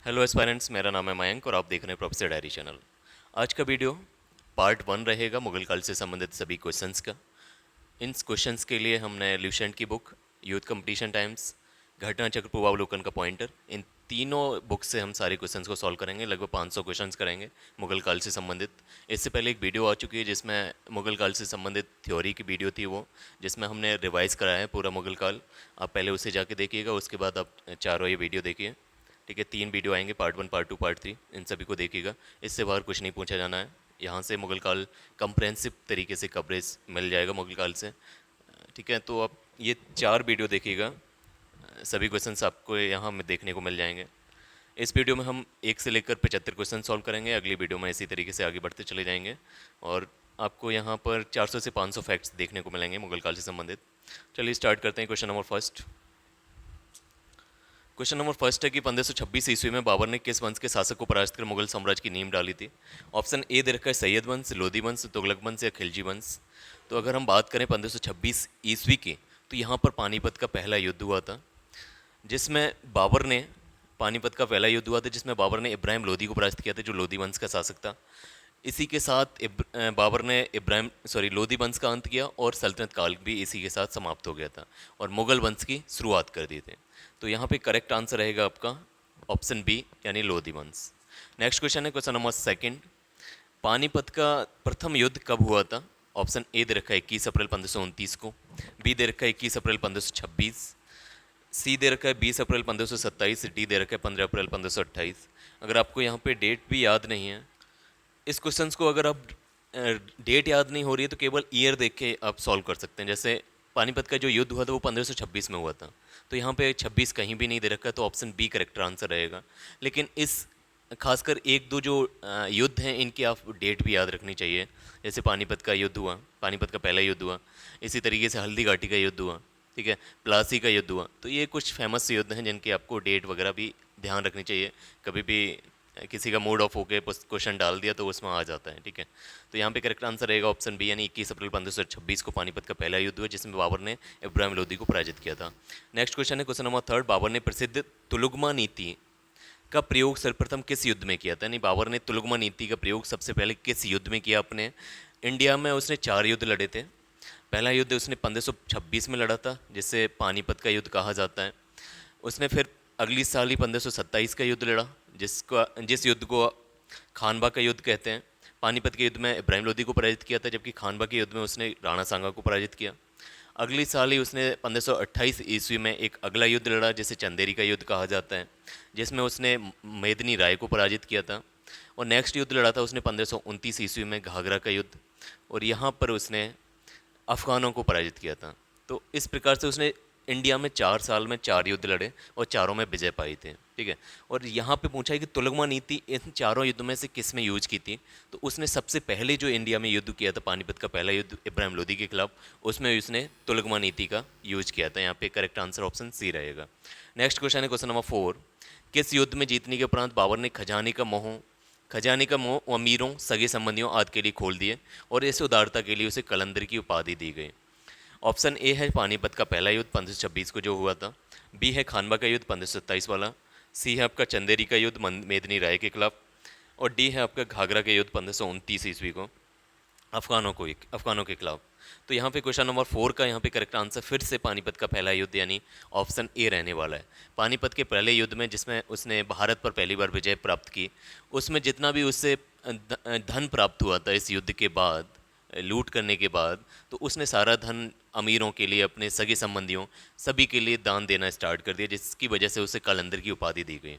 Hello aspirants, मेरा नाम है मयंक और आप देख रहे हैं प्रोफेसर डायरी चैनल। आज का वीडियो पार्ट 1 रहेगा मुगल काल से संबंधित सभी क्वेश्चंस का। इन क्वेश्चंस के लिए हमने ल्यूसेंट की बुक, यूथ कंपटीशन टाइम्स, घटना चक्र पूर्वावलोकन का पॉइंटर, इन तीनों बुक से हम सारे क्वेश्चंस को सॉल्व करेंगे। लगभग 500 क्वेश्चंस करेंगे मुगल काल से संबंधित। इससे पहले एक वीडियो आ चुकी है जिसमें मुगल काल से संबंधित थ्योरी की वीडियो थी, वो जिसमें हमने रिवाइज कराया है पूरा मुगल काल। आप पहले उसे जाके देखिएगा, उसके बाद आप चारों ये वीडियो देखिए। ठीक है, 3 वीडियो आएंगे, पार्ट 1, पार्ट 2, पार्ट 3, इन सभी को देखिएगा। इससे बाहर कुछ नहीं पूछा जाना है। यहाँ से मुगल काल कंप्रेहेंसिव तरीके से कवरेज मिल जाएगा मुगल काल से। ठीक है, तो आप ये 4 वीडियो देखिएगा, सभी क्वेश्चंस आपको यहाँ में देखने को मिल जाएंगे। इस वीडियो में हम 1 से लेकर 75 क्वेश्चन सॉल्व करेंगे। अगली वीडियो में इसी तरीके से आगे बढ़ते चले जाएंगे और आपको यहाँ पर 400 से 500 फैक्ट्स देखने को मिलेंगे मुगल काल से संबंधित। चलिए स्टार्ट करते हैं। Question number first. Question number first है कि 1526 ईस्वी में बाबर ने किस वंश के शासक को परास्त कर मुगल साम्राज्य की नींव डाली थी? ऑप्शन ए दे रखा है सैयद वंश, लोधी वंश, तुगलक वंश या खिलजी वंश। तो अगर हम बात करें 1526 ईस्वी की, तो यहाँ पर पानीपत का पहला युद्ध हुआ था, जिसमें बाबर ने पानीपत का पहला युद्ध हुआ था जिसमें बाबर ने इब्राहिम लोधी को परास्त किया था, जो लोधी वंश का शासक था। इसी के साथ बाबर ने लोधी वंश का अंत किया और सल्तनत काल भी इसी के साथ समाप्त हो गया था और मुगल वंश की शुरुआत कर दी थी। तो यहाँ पे करेक्ट आंसर रहेगा आपका ऑप्शन बी, यानी लोधी वंश। नेक्स्ट क्वेश्चन है क्वेश्चन नंबर सेकंड। पानीपत का प्रथम युद्ध कब हुआ था? ऑप्शन ए दे रखा है 21 अप्रैल 1529 को, बी दे रखा है 21 अप्रैल 1526, सी दे रखा है 20 अप्रैल 1527, डी दे रखा है 15 अप्रैल 1528। अगर आपको यहाँ पे डेट भी याद नहीं है, इस क्वेश्चन को अगर आप डेट याद नहीं हो रही है तो केवल ईयर देख के आप सॉल्व कर सकते हैं। जैसे पानीपत का जो युद्ध हुआ था वो 1526 में हुआ था, तो यहाँ पे 26 कहीं भी नहीं दे रखा, तो ऑप्शन बी करेक्ट आंसर रहेगा। लेकिन इस खासकर 1-2 जो युद्ध हैं इनकी आप डेट भी याद रखनी चाहिए। जैसे पानीपत का युद्ध हुआ, पानीपत का पहला युद्ध हुआ, इसी तरीके से हल्दी घाटी का युद्ध हुआ, ठीक है, प्लासी का युद्ध हुआ। तो ये कुछ फेमस युद्ध हैं जिनकी आपको डेट वगैरह भी ध्यान रखनी चाहिए। कभी भी किसी का मूड ऑफ होके क्वेश्चन डाल दिया तो उसमें आ जाता है। ठीक है, तो यहाँ पे करेक्ट आंसर रहेगा ऑप्शन बी, यानी 21 अप्रैल 1526 को पानीपत का पहला युद्ध हुआ जिसमें बाबर ने इब्राहिम लोदी को पराजित किया था। नेक्स्ट क्वेश्चन है क्वेश्चन नंबर थर्ड। बाबर ने प्रसिद्ध तुलुगमा नीति का प्रयोग सर्वप्रथम किस युद्ध में किया था? यानी बाबर ने तुलुगमा नीति का प्रयोग सबसे पहले किस युद्ध में किया? अपने इंडिया में उसने 4 युद्ध लड़े थे। पहला युद्ध उसने 1526 में लड़ा था, जिसे पानीपत का युद्ध कहा जाता है। उसने फिर अगली साल ही 1527 का युद्ध लड़ा, जिस युद्ध को खानबा का युद्ध कहते हैं। पानीपत के युद्ध में इब्राहिम लोदी को पराजित किया था, जबकि खानबा के युद्ध में उसने राणा सांगा को पराजित किया। अगली साल ही उसने 1528 ईस्वी में एक अगला युद्ध लड़ा जिसे चंदेरी का युद्ध कहा जाता है, जिसमें उसने मेदनी राय को पराजित किया था। और नेक्स्ट युद्ध लड़ा था उसने 1529 ईस्वी में घाघरा का युद्ध, और यहाँ पर उसने अफ़गानों को पराजित किया था। तो इस प्रकार से उसने इंडिया में 4 साल में 4 युद्ध लड़े और चारों में विजय पाई थी। ठीक है, और यहाँ पे पूछा है कि तुलगमा नीति इन चारों युद्धों में से किस में यूज की थी? तो उसने सबसे पहले जो इंडिया में युद्ध किया था, पानीपत का पहला युद्ध इब्राहिम लोदी के खिलाफ, उसमें उसने तुलगमा नीति का यूज किया था। यहाँ पे करेक्ट आंसर ऑप्शन सी रहेगा। नेक्स्ट क्वेश्चन है क्वेश्चन नंबर 4। किस युद्ध में जीतने के उपरांत बाबर ने खजाने का मोह अमीरों, सगे संबंधियों आदि के लिए खोल दिए और इस उदारता के लिए उसे कलंदर की उपाधि दी गई? ऑप्शन ए है पानीपत का पहला युद्ध 1526 को जो हुआ था, बी है खानबा का युद्ध 1527 वाला, सी है आपका चंदेरी का युद्ध मेदनी राय के खिलाफ, और डी है आपका घाघरा का युद्ध 1529 ईस्वी को अफगानों के खिलाफ। तो यहाँ पे क्वेश्चन नंबर 4 का यहाँ पे करेक्ट आंसर फिर से पानीपत का पहला युद्ध यानी ऑप्शन ए रहने वाला है। पानीपत के पहले युद्ध में जिसमें उसने भारत पर पहली बार विजय प्राप्त की, उसमें जितना भी उससे धन प्राप्त हुआ था इस युद्ध के बाद, लूट करने के बाद, तो उसने सारा धन अमीरों के लिए, अपने सगे संबंधियों, सभी के लिए दान देना स्टार्ट कर दिया, जिसकी वजह से उसे कलंदर की उपाधि दी गई।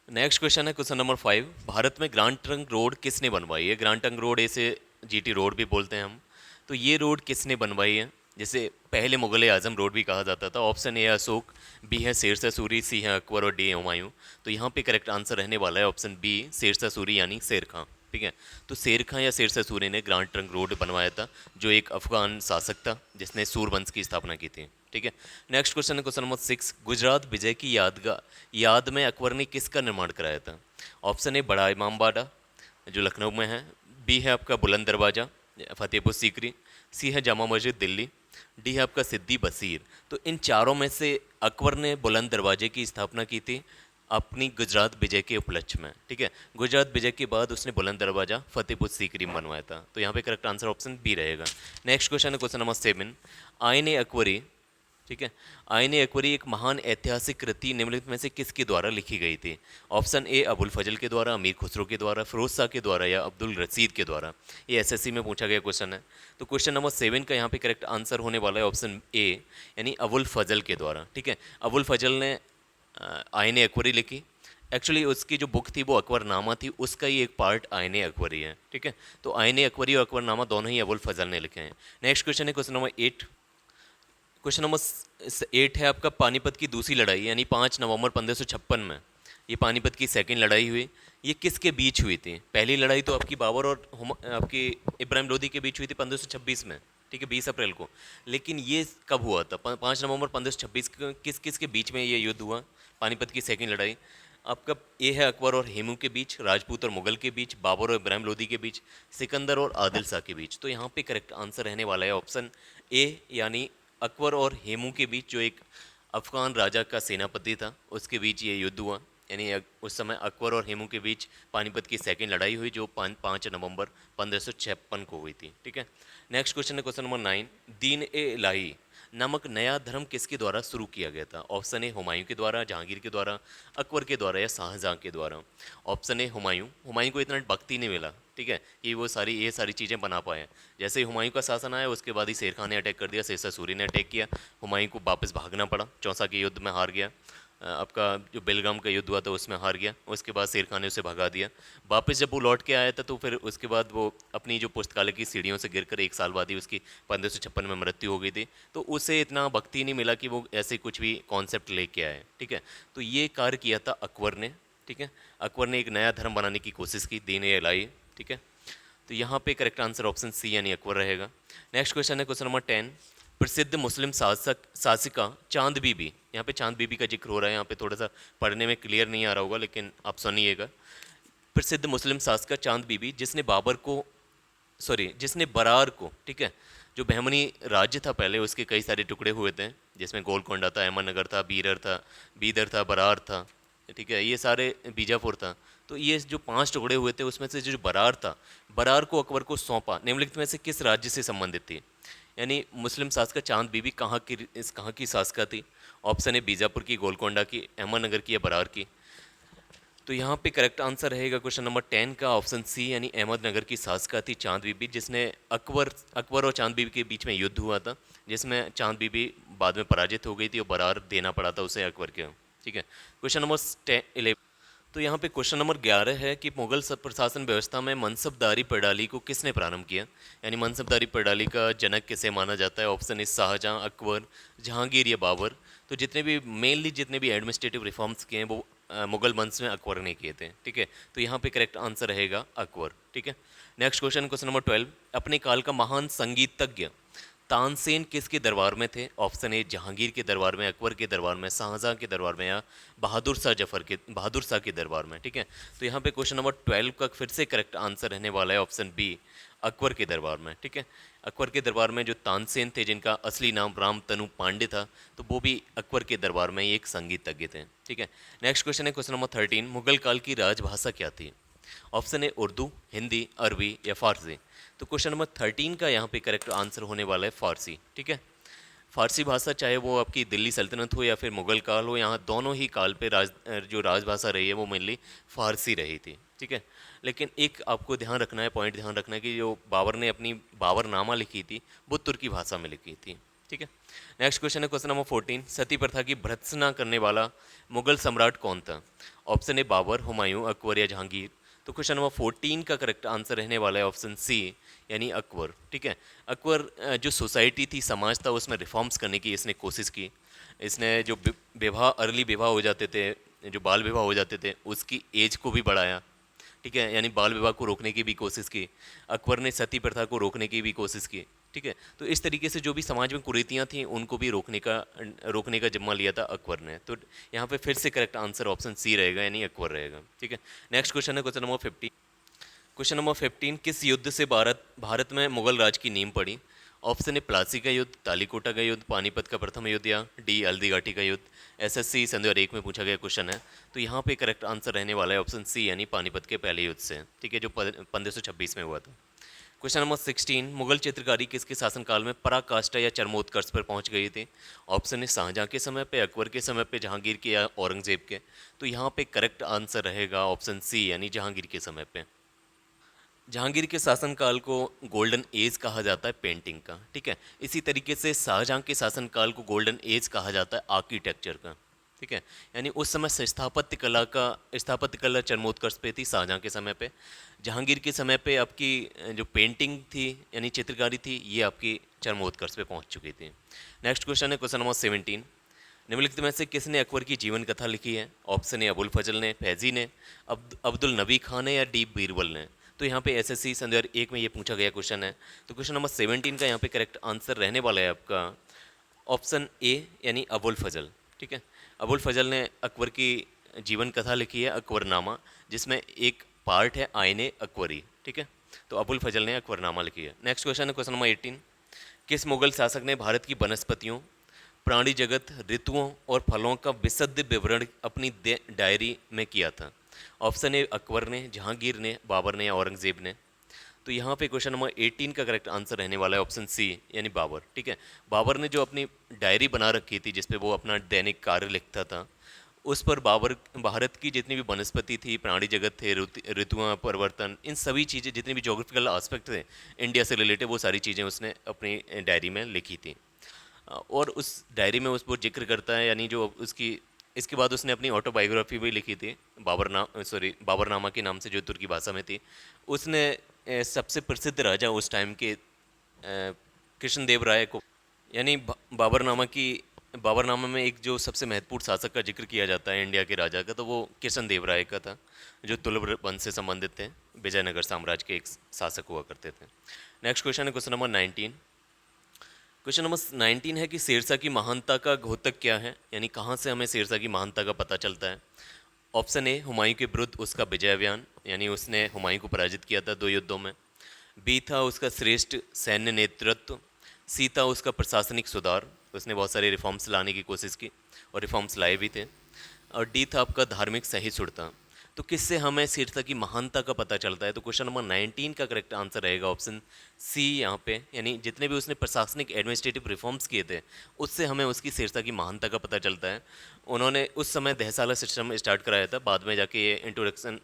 नेक्स्ट क्वेश्चन है क्वेश्चन नंबर 5। भारत में ग्रांड ट्रंक रोड किसने बनवाई है? ग्रांड ट्रंक रोड, इसे जीटी रोड भी बोलते हैं हम। तो ये रोड किसने बनवाई है, जिसे पहले मुगल आजम रोड भी कहा जाता था? ऑप्शन ए है अशोक, बी है शेरशाह सूरी, सी है अकबर और डी है हुमायूं। तो यहाँ पे करेक्ट आंसर रहने वाला है ऑप्शन बी, शेरशाह सूरी यानी शेर खां। ठीक है, तो शेर खां या शेरशाह सूरी ने ग्रांड ट्रंक रोड बनवाया था, जो एक अफगान शासक था जिसने सूरवंश की स्थापना की थी। ठीक है, नेक्स्ट क्वेश्चन है क्वेश्चन नंबर 6। गुजरात विजय की याद में अकबर ने किसका निर्माण कराया था? ऑप्शन ए बड़ा इमामबाड़ा जो लखनऊ में है, बी है आपका बुलंद दरवाज़ा फतेहपुर सीकरी, सी है जामा मस्जिद दिल्ली, डी है आपका सिद्दी बसीर। तो इन चारों में से अकबर ने बुलंद दरवाजे की स्थापना की थी, अपनी गुजरात विजय के उपलक्ष्य में, ठीक है। गुजरात विजय के बाद उसने बुलंद दरवाजा फतेहपुर सीकरी में बनवाया था। तो यहाँ पे करेक्ट आंसर ऑप्शन बी रहेगा। नेक्स्ट क्वेश्चन है क्वेश्चन नंबर 7, आईन अकबरी, ठीक है। आईन अकबरी एक महान ऐतिहासिक कृति निम्नलिखित में से किसके द्वारा लिखी गई थी? ऑप्शन ए अबुल फजल के द्वारा, अमीर खुसरो के द्वारा, फिरोज शाह के द्वारा या अब्दुल रसीद के द्वारा। ये एसएससी में पूछा गया क्वेश्चन है। तो क्वेश्चन नंबर 7 का यहाँ पे करेक्ट आंसर होने वाला है ऑप्शन ए, यानी अबुल फजल के द्वारा, ठीक है। अबुल फजल ने आईन अकबरी लिखी। एक्चुअली उसकी जो बुक थी वो अकबरनामा थी, उसका ही एक पार्ट आईन अकबरी है, ठीक है। तो आईन अकबरी और अकबरनामा दोनों ही अबुल फजल ने लिखे हैं। नेक्स्ट क्वेश्चन है क्वेश्चन नंबर 8। क्वेश्चन नंबर 8 है आपका, पानीपत की दूसरी लड़ाई यानी 5 नवंबर 1556 में, ये पानीपत की सेकंड लड़ाई हुई, ये किसके बीच हुई थी? पहली लड़ाई तो आपकी बाबर और आपकी इब्राहिम लोदी के बीच हुई थी 1526 में, ठीक है, 20 अप्रैल को। लेकिन ये कब हुआ था? 5 नवंबर 1526 को किस किस के बीच में ये युद्ध हुआ, पानीपत की सेकंड लड़ाई? आपका ये है अकबर और हेमू के बीच, राजपूत और मुगल के बीच, बाबर और इब्राहिम लोदी के बीच, सिकंदर और आदिल शाह के बीच। तो यहाँ पे करेक्ट आंसर रहने वाला है ऑप्शन ए, यानी अकबर और हेमू के बीच, जो एक अफगान राजा का सेनापति था, उसके बीच ये युद्ध हुआ। यानी उस समय अकबर और हेमू के बीच पानीपत की सेकंड लड़ाई हुई, जो 5 नवंबर 1556 को हुई थी, ठीक है। नेक्स्ट क्वेश्चन है क्वेश्चन नंबर 9, दीन ए इलाही नामक नया धर्म किसके द्वारा शुरू किया गया था? ऑप्शन ए हुमायूं के द्वारा, जहांगीर के द्वारा, अकबर के द्वारा या शाहजहां के द्वारा। Option A Humayun. हुमायूं को इतना वक्त ही नहीं मिला, ठीक है, कि वो ये सारी चीज़ें बना पाए। जैसे ही हुमायूं का शासन आया उसके बाद ही शेर खान ने अटैक कर दिया, शेरशाह सूरी ने अटैक किया, हुमायूं को वापस भागना पड़ा, चौसा के युद्ध में हार गया। आपका जो बेलगाम का युद्ध हुआ था उसमें हार गया, उसके बाद शेर खान ने उसे भगा दिया। वापस जब वो लौट के आया था तो फिर उसके बाद वो अपनी जो पुस्तकालय की सीढ़ियों से गिरकर 1 साल बाद ही उसकी 1556 में मृत्यु हो गई थी। तो उसे इतना वक्त ही नहीं मिला कि वो ऐसे कुछ भी कॉन्सेप्ट लेके आए, ठीक है। तो ये कार्य किया था अकबर ने, ठीक है। अकबर ने एक नया धर्म बनाने की कोशिश की, दीन ए इलाही, ठीक है। तो यहाँ पे करेक्ट आंसर ऑप्शन सी यानी अकबर रहेगा। नेक्स्ट क्वेश्चन है क्वेश्चन नंबर 10, प्रसिद्ध मुस्लिम शासिका चांद बीबी, यहाँ पे चांद बीबी का जिक्र हो रहा है, यहाँ पे थोड़ा सा पढ़ने में क्लियर नहीं आ रहा होगा लेकिन आप सुनिएगा। प्रसिद्ध मुस्लिम शासिका चांद बीबी जिसने बरार को, ठीक है, जो बहमनी राज्य था पहले उसके कई सारे टुकड़े हुए थे, जिसमें गोलकोंडा था, अहमदनगर था, बीदर था, बरार था, ठीक है, ये सारे बीजापुर था। तो ये जो 5 टुकड़े हुए थे उसमें से जो बरार था, बरार को अकबर को सौंपा, निम्नलिखित में से किस राज्य से संबंधित थी? यानी मुस्लिम शासका चांद बीबी कहाँ की शासका थी? ऑप्शन ए बीजापुर की, गोलकोंडा की, अहमदनगर की या बरार की। तो यहाँ पे करेक्ट आंसर रहेगा क्वेश्चन नंबर 10 का ऑप्शन सी, यानी अहमदनगर की शासका थी चांद बीबी, जिसने अकबर और चांद बीबी के बीच में युद्ध हुआ था, जिसमें चांद बीबी बाद में पराजित हो गई थी और बरार देना पड़ा था उसे अकबर के, ठीक है। क्वेश्चन नंबर 11, तो यहाँ पे क्वेश्चन नंबर 11 है कि मुगल प्रशासन व्यवस्था में मनसबदारी प्रणाली को किसने प्रारंभ किया? यानी मनसबदारी प्रणाली का जनक किसे माना जाता है? ऑप्शन इस शाहजहां, अकबर, जहांगीर या बाबर। तो जितने भी एडमिनिस्ट्रेटिव रिफॉर्म्स किए हैं वो मुगल वंश में अकबर ने किए थे, ठीक है। तो यहाँ पे करेक्ट आंसर रहेगा अकबर, ठीक है। नेक्स्ट क्वेश्चन नंबर 12, अपने काल का महान संगीतज्ञ तानसेन किसके दरबार में थे? ऑप्शन ए जहांगीर के दरबार में, अकबर के दरबार में, शाहजहां के दरबार में या बहादुर शाह के दरबार में, ठीक है। तो यहाँ पे क्वेश्चन नंबर 12 का फिर से करेक्ट आंसर रहने वाला है ऑप्शन बी, अकबर के दरबार में, ठीक है। अकबर के दरबार में जो तानसेन थे, जिनका असली नाम रामतनु पांडे था, तो वो भी अकबर के दरबार में एक संगीतज्ञ थे, ठीक है। नेक्स्ट क्वेश्चन है क्वेश्चन नंबर 13, मुगल काल की राजभाषा क्या थी? ऑप्शन ए उर्दू, हिंदी, अरबी या फारसी। तो क्वेश्चन नंबर 13 का यहाँ पे करेक्ट आंसर होने वाला है फारसी, ठीक है। फारसी भाषा, चाहे वो आपकी दिल्ली सल्तनत हो या फिर मुगल काल हो, यहाँ दोनों ही काल पे जो राजभाषा रही है वो मेनली फारसी रही थी, ठीक है। लेकिन एक आपको ध्यान रखना है, पॉइंट ध्यान रखना है कि जो बाबर ने अपनी बाबरनामा लिखी थी वो तुर्की भाषा में लिखी थी, ठीक है। नेक्स्ट क्वेश्चन है क्वेश्चन नंबर 14, सती प्रथा की भर्त्सना करने वाला मुगल सम्राट कौन था? ऑप्शन ए बाबर, हुमायूं, अकबर या जहांगीर। तो क्वेश्चन नंबर 14 का करेक्ट आंसर रहने वाला है ऑप्शन सी, यानी अकबर, ठीक है। अकबर जो सोसाइटी थी, समाज था, उसमें रिफॉर्म्स करने की इसने कोशिश की। इसने जो अर्ली विवाह हो जाते थे, जो बाल विवाह हो जाते थे, उसकी एज को भी बढ़ाया, ठीक है, यानी बाल विवाह को रोकने की भी कोशिश की। अकबर ने सती प्रथा को रोकने की भी कोशिश की, ठीक है। तो इस तरीके से जो भी समाज में कुरीतियाँ थीं उनको भी रोकने का जिम्मा लिया था अकबर ने। तो यहाँ पे फिर से करेक्ट आंसर ऑप्शन सी रहेगा, यानी अकबर रहेगा, ठीक है। नेक्स्ट क्वेश्चन है क्वेश्चन नंबर 15, क्वेश्चन नंबर 15, किस युद्ध से भारत में मुगल राज की नींव पड़ी? ऑप्शन ए प्लासी का युद्ध, तालीकोटा का युद्ध, पानीपत का प्रथम युद्ध, या डी हल्दीघाटी का युद्ध। एसएससी सन 2001 में पूछा गया क्वेश्चन है। तो यहाँ पे करेक्ट आंसर रहने वाला है ऑप्शन सी, यानी पानीपत के पहले युद्ध से, ठीक है, जो 1526 में हुआ था। क्वेश्चन नंबर 16, मुगल चित्रकारी किसके शासनकाल में पराकाष्ठा या चरमोत्कर्ष पर पहुंच गई थी? ऑप्शन ए शाहजहां के समय पे, अकबर के समय पे, जहांगीर के, या औरंगजेब के। तो यहाँ पे करेक्ट आंसर रहेगा ऑप्शन सी, यानी जहांगीर के समय पे। जहांगीर के शासनकाल को गोल्डन एज कहा जाता है पेंटिंग का, ठीक है। इसी तरीके से शाहजहां के शासनकाल को गोल्डन एज कहा जाता है आर्किटेक्चर का, ठीक है। यानी उस समय से स्थापत्य कला चरमोत्कर्ष पे थी शाहजहां के समय पे। जहांगीर के समय पे आपकी जो पेंटिंग थी यानी चित्रकारी थी, ये आपकी चरमोत्कर्ष पे पहुंच चुकी थी। नेक्स्ट क्वेश्चन है क्वेश्चन नंबर 17, निम्नलिखित में से किसने अकबर की जीवन कथा लिखी है? ऑप्शन ए अबुल फजल ने, फैजी ने, अब्दुल नबी खान ने, या डी बीरबल ने। तो यहाँ पे एसएससी सन 2001 में ये पूछा गया क्वेश्चन है। तो क्वेश्चन नंबर 17 का यहाँ पे करेक्ट आंसर रहने वाला है आपका ऑप्शन ए, यानी अबुल फजल, ठीक है। अबुल फजल ने अकबर की जीवन कथा लिखी है अकबरनामा, जिसमें एक पार्ट है आईने अकबरी, ठीक है। तो अबुल फजल ने अकबरनामा लिखी है। नेक्स्ट क्वेश्चन है क्वेश्चन नंबर 18, किस मुगल शासक ने भारत की वनस्पतियों, प्राणी जगत, ऋतुओं और फलों का विशद विवरण अपनी डायरी में किया था? ऑप्शन ए अकबर ने, जहांगीर ने, बाबर ने, या औरंगजेब ने। तो यहाँ पे क्वेश्चन नंबर 18 का करेक्ट आंसर रहने वाला है ऑप्शन सी, यानी बाबर, ठीक है। बाबर ने जो अपनी डायरी बना रखी थी जिसपे वो अपना दैनिक कार्य लिखता था, उस पर बाबर भारत की जितनी भी वनस्पति थी, प्राणी जगत थे, ऋतुआं, परिवर्तन, इन सभी चीज़ें, जितनी भी जोग्राफिकल एस्पेक्ट थे इंडिया से रिलेटेड, वो सारी चीज़ें उसने अपनी डायरी में लिखी थी। और उस डायरी में उस वो जिक्र करता है, यानी जो उसकी इसके बाद उसने अपनी ऑटोबायोग्राफी भी लिखी थी, बाबरनामा के नाम से, जो तुर्की भाषा में थी। उसने सबसे प्रसिद्ध राजा उस टाइम के कृष्णदेव राय को, यानी बाबरनामा में एक जो सबसे महत्वपूर्ण शासक का जिक्र किया जाता है इंडिया के राजा का, तो वो कृष्णदेव राय का था, जो तुगलक वंश से संबंधित थे, विजयनगर साम्राज्य के एक शासक हुआ करते थे। नेक्स्ट क्वेश्चन है क्वेश्चन नंबर 19। क्वेश्चन नंबर 19 है कि शेरशाह की महानता का घोतक क्या है, यानी कहाँ से हमें शेरशाह की महानता का पता चलता है? ऑप्शन ए हुमायूं के विरुद्ध उसका विजय अभियान, यानी उसने हुमायूं को पराजित किया था 2 युद्धों में। बी था उसका श्रेष्ठ सैन्य नेतृत्व। सी था उसका प्रशासनिक सुधार, उसने बहुत सारे रिफॉर्म्स लाने की कोशिश की और रिफॉर्म्स लाए भी थे। और डी था आपका धार्मिक सहिष्णुता। तो किससे हमें शेरशाह की महानता का पता चलता है? तो क्वेश्चन नंबर 19 का करेक्ट आंसर रहेगा ऑप्शन सी यहाँ पे, यानी जितने भी उसने प्रशासनिक एडमिनिस्ट्रेटिव रिफॉर्म्स किए थे, उससे हमें उसकी शेरशाह की महानता का पता चलता है। उन्होंने उस समय दहसाला सिस्टम स्टार्ट कराया था, बाद में जाके ये इंट्रोडक्शन,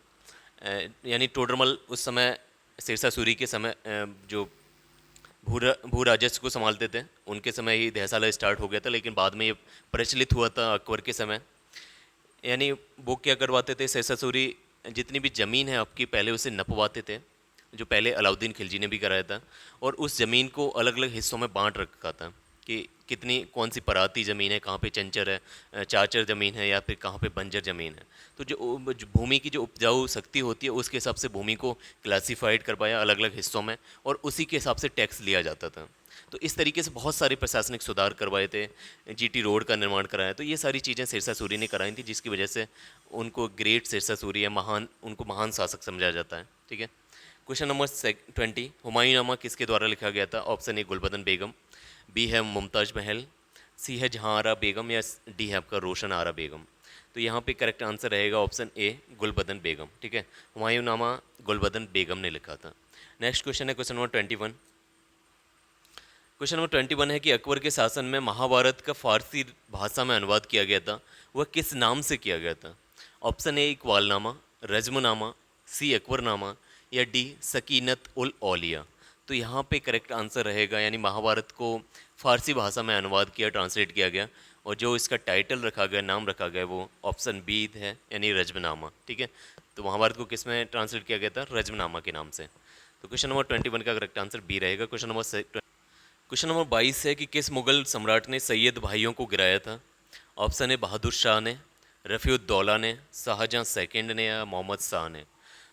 यानी टोडरमल उस समय शेरशाह सूरी के समय जो भू राजस्व को संभालते थे, उनके समय ही दहसाला स्टार्ट हो गया था, लेकिन बाद में ये प्रचलित हुआ था अकबर के समय। यानी वो क्या करवाते थे, शेरशाह सूरी जितनी भी ज़मीन है आपकी पहले उसे नपवाते थे, जो पहले अलाउद्दीन खिलजी ने भी कराया था, और उस ज़मीन को अलग अलग हिस्सों में बांट रखा था कि कितनी कौन सी पराती ज़मीन है, कहाँ पे चंचर है, चाचर ज़मीन है, या फिर कहाँ पे बंजर ज़मीन है। तो जो भूमि की जो उपजाऊ शक्ति होती है उसके हिसाब से भूमि को क्लासीफाइड करवाया अलग अलग हिस्सों में, और उसी के हिसाब से टैक्स लिया जाता था। तो इस तरीके से बहुत सारे प्रशासनिक सुधार करवाए थे, जीटी रोड का निर्माण कराया। तो ये सारी चीज़ें शेरशाह सूरी ने कराई थी, जिसकी वजह से उनको ग्रेट शेरशाह सूरी या उनको महान शासक समझा जाता है, ठीक है। क्वेश्चन नंबर 20, हुमायूंनामा किसके द्वारा लिखा गया था? Option A Gulbadan Begum, B है मुमताज महल, सी है जहां आरा बेगम, या डी है आपका रोशन आरा बेगम। तो यहाँ पे करेक्ट आंसर रहेगा ऑप्शन ए गुलबदन बेगम, ठीक है। हुमायूंनामा गुलबदन बेगम ने लिखा था। नेक्स्ट क्वेश्चन है क्वेश्चन नंबर 21। क्वेश्चन नंबर 21 है कि अकबर के शासन में महाभारत का फारसी भाषा में अनुवाद किया गया था, वह किस नाम से किया गया था? ऑप्शन ए इकबालनामा, रजमनामा, सी अकबरनामा, या डी सकीनत उल औलिया। तो यहाँ पे करेक्ट आंसर रहेगा, यानी महाभारत को फारसी भाषा में अनुवाद किया, ट्रांसलेट किया गया, और जो इसका टाइटल रखा गया, नाम रखा गया, वो ऑप्शन बी है, यानी रजमनामा, ठीक है। तो महाभारत को किस में ट्रांसलेट किया गया था? रजमनामा के नाम से। तो क्वेश्चन नंबर 21 का करेक्ट आंसर बी रहेगा। क्वेश्चन नंबर 22 है कि किस मुगल सम्राट ने सैयद भाइयों को गिराया था? ऑप्शन ए बहादुर शाह ने, रफ़ीउद्दौला ने, शाहजहां सेकंड ने, या मोहम्मद शाह ने।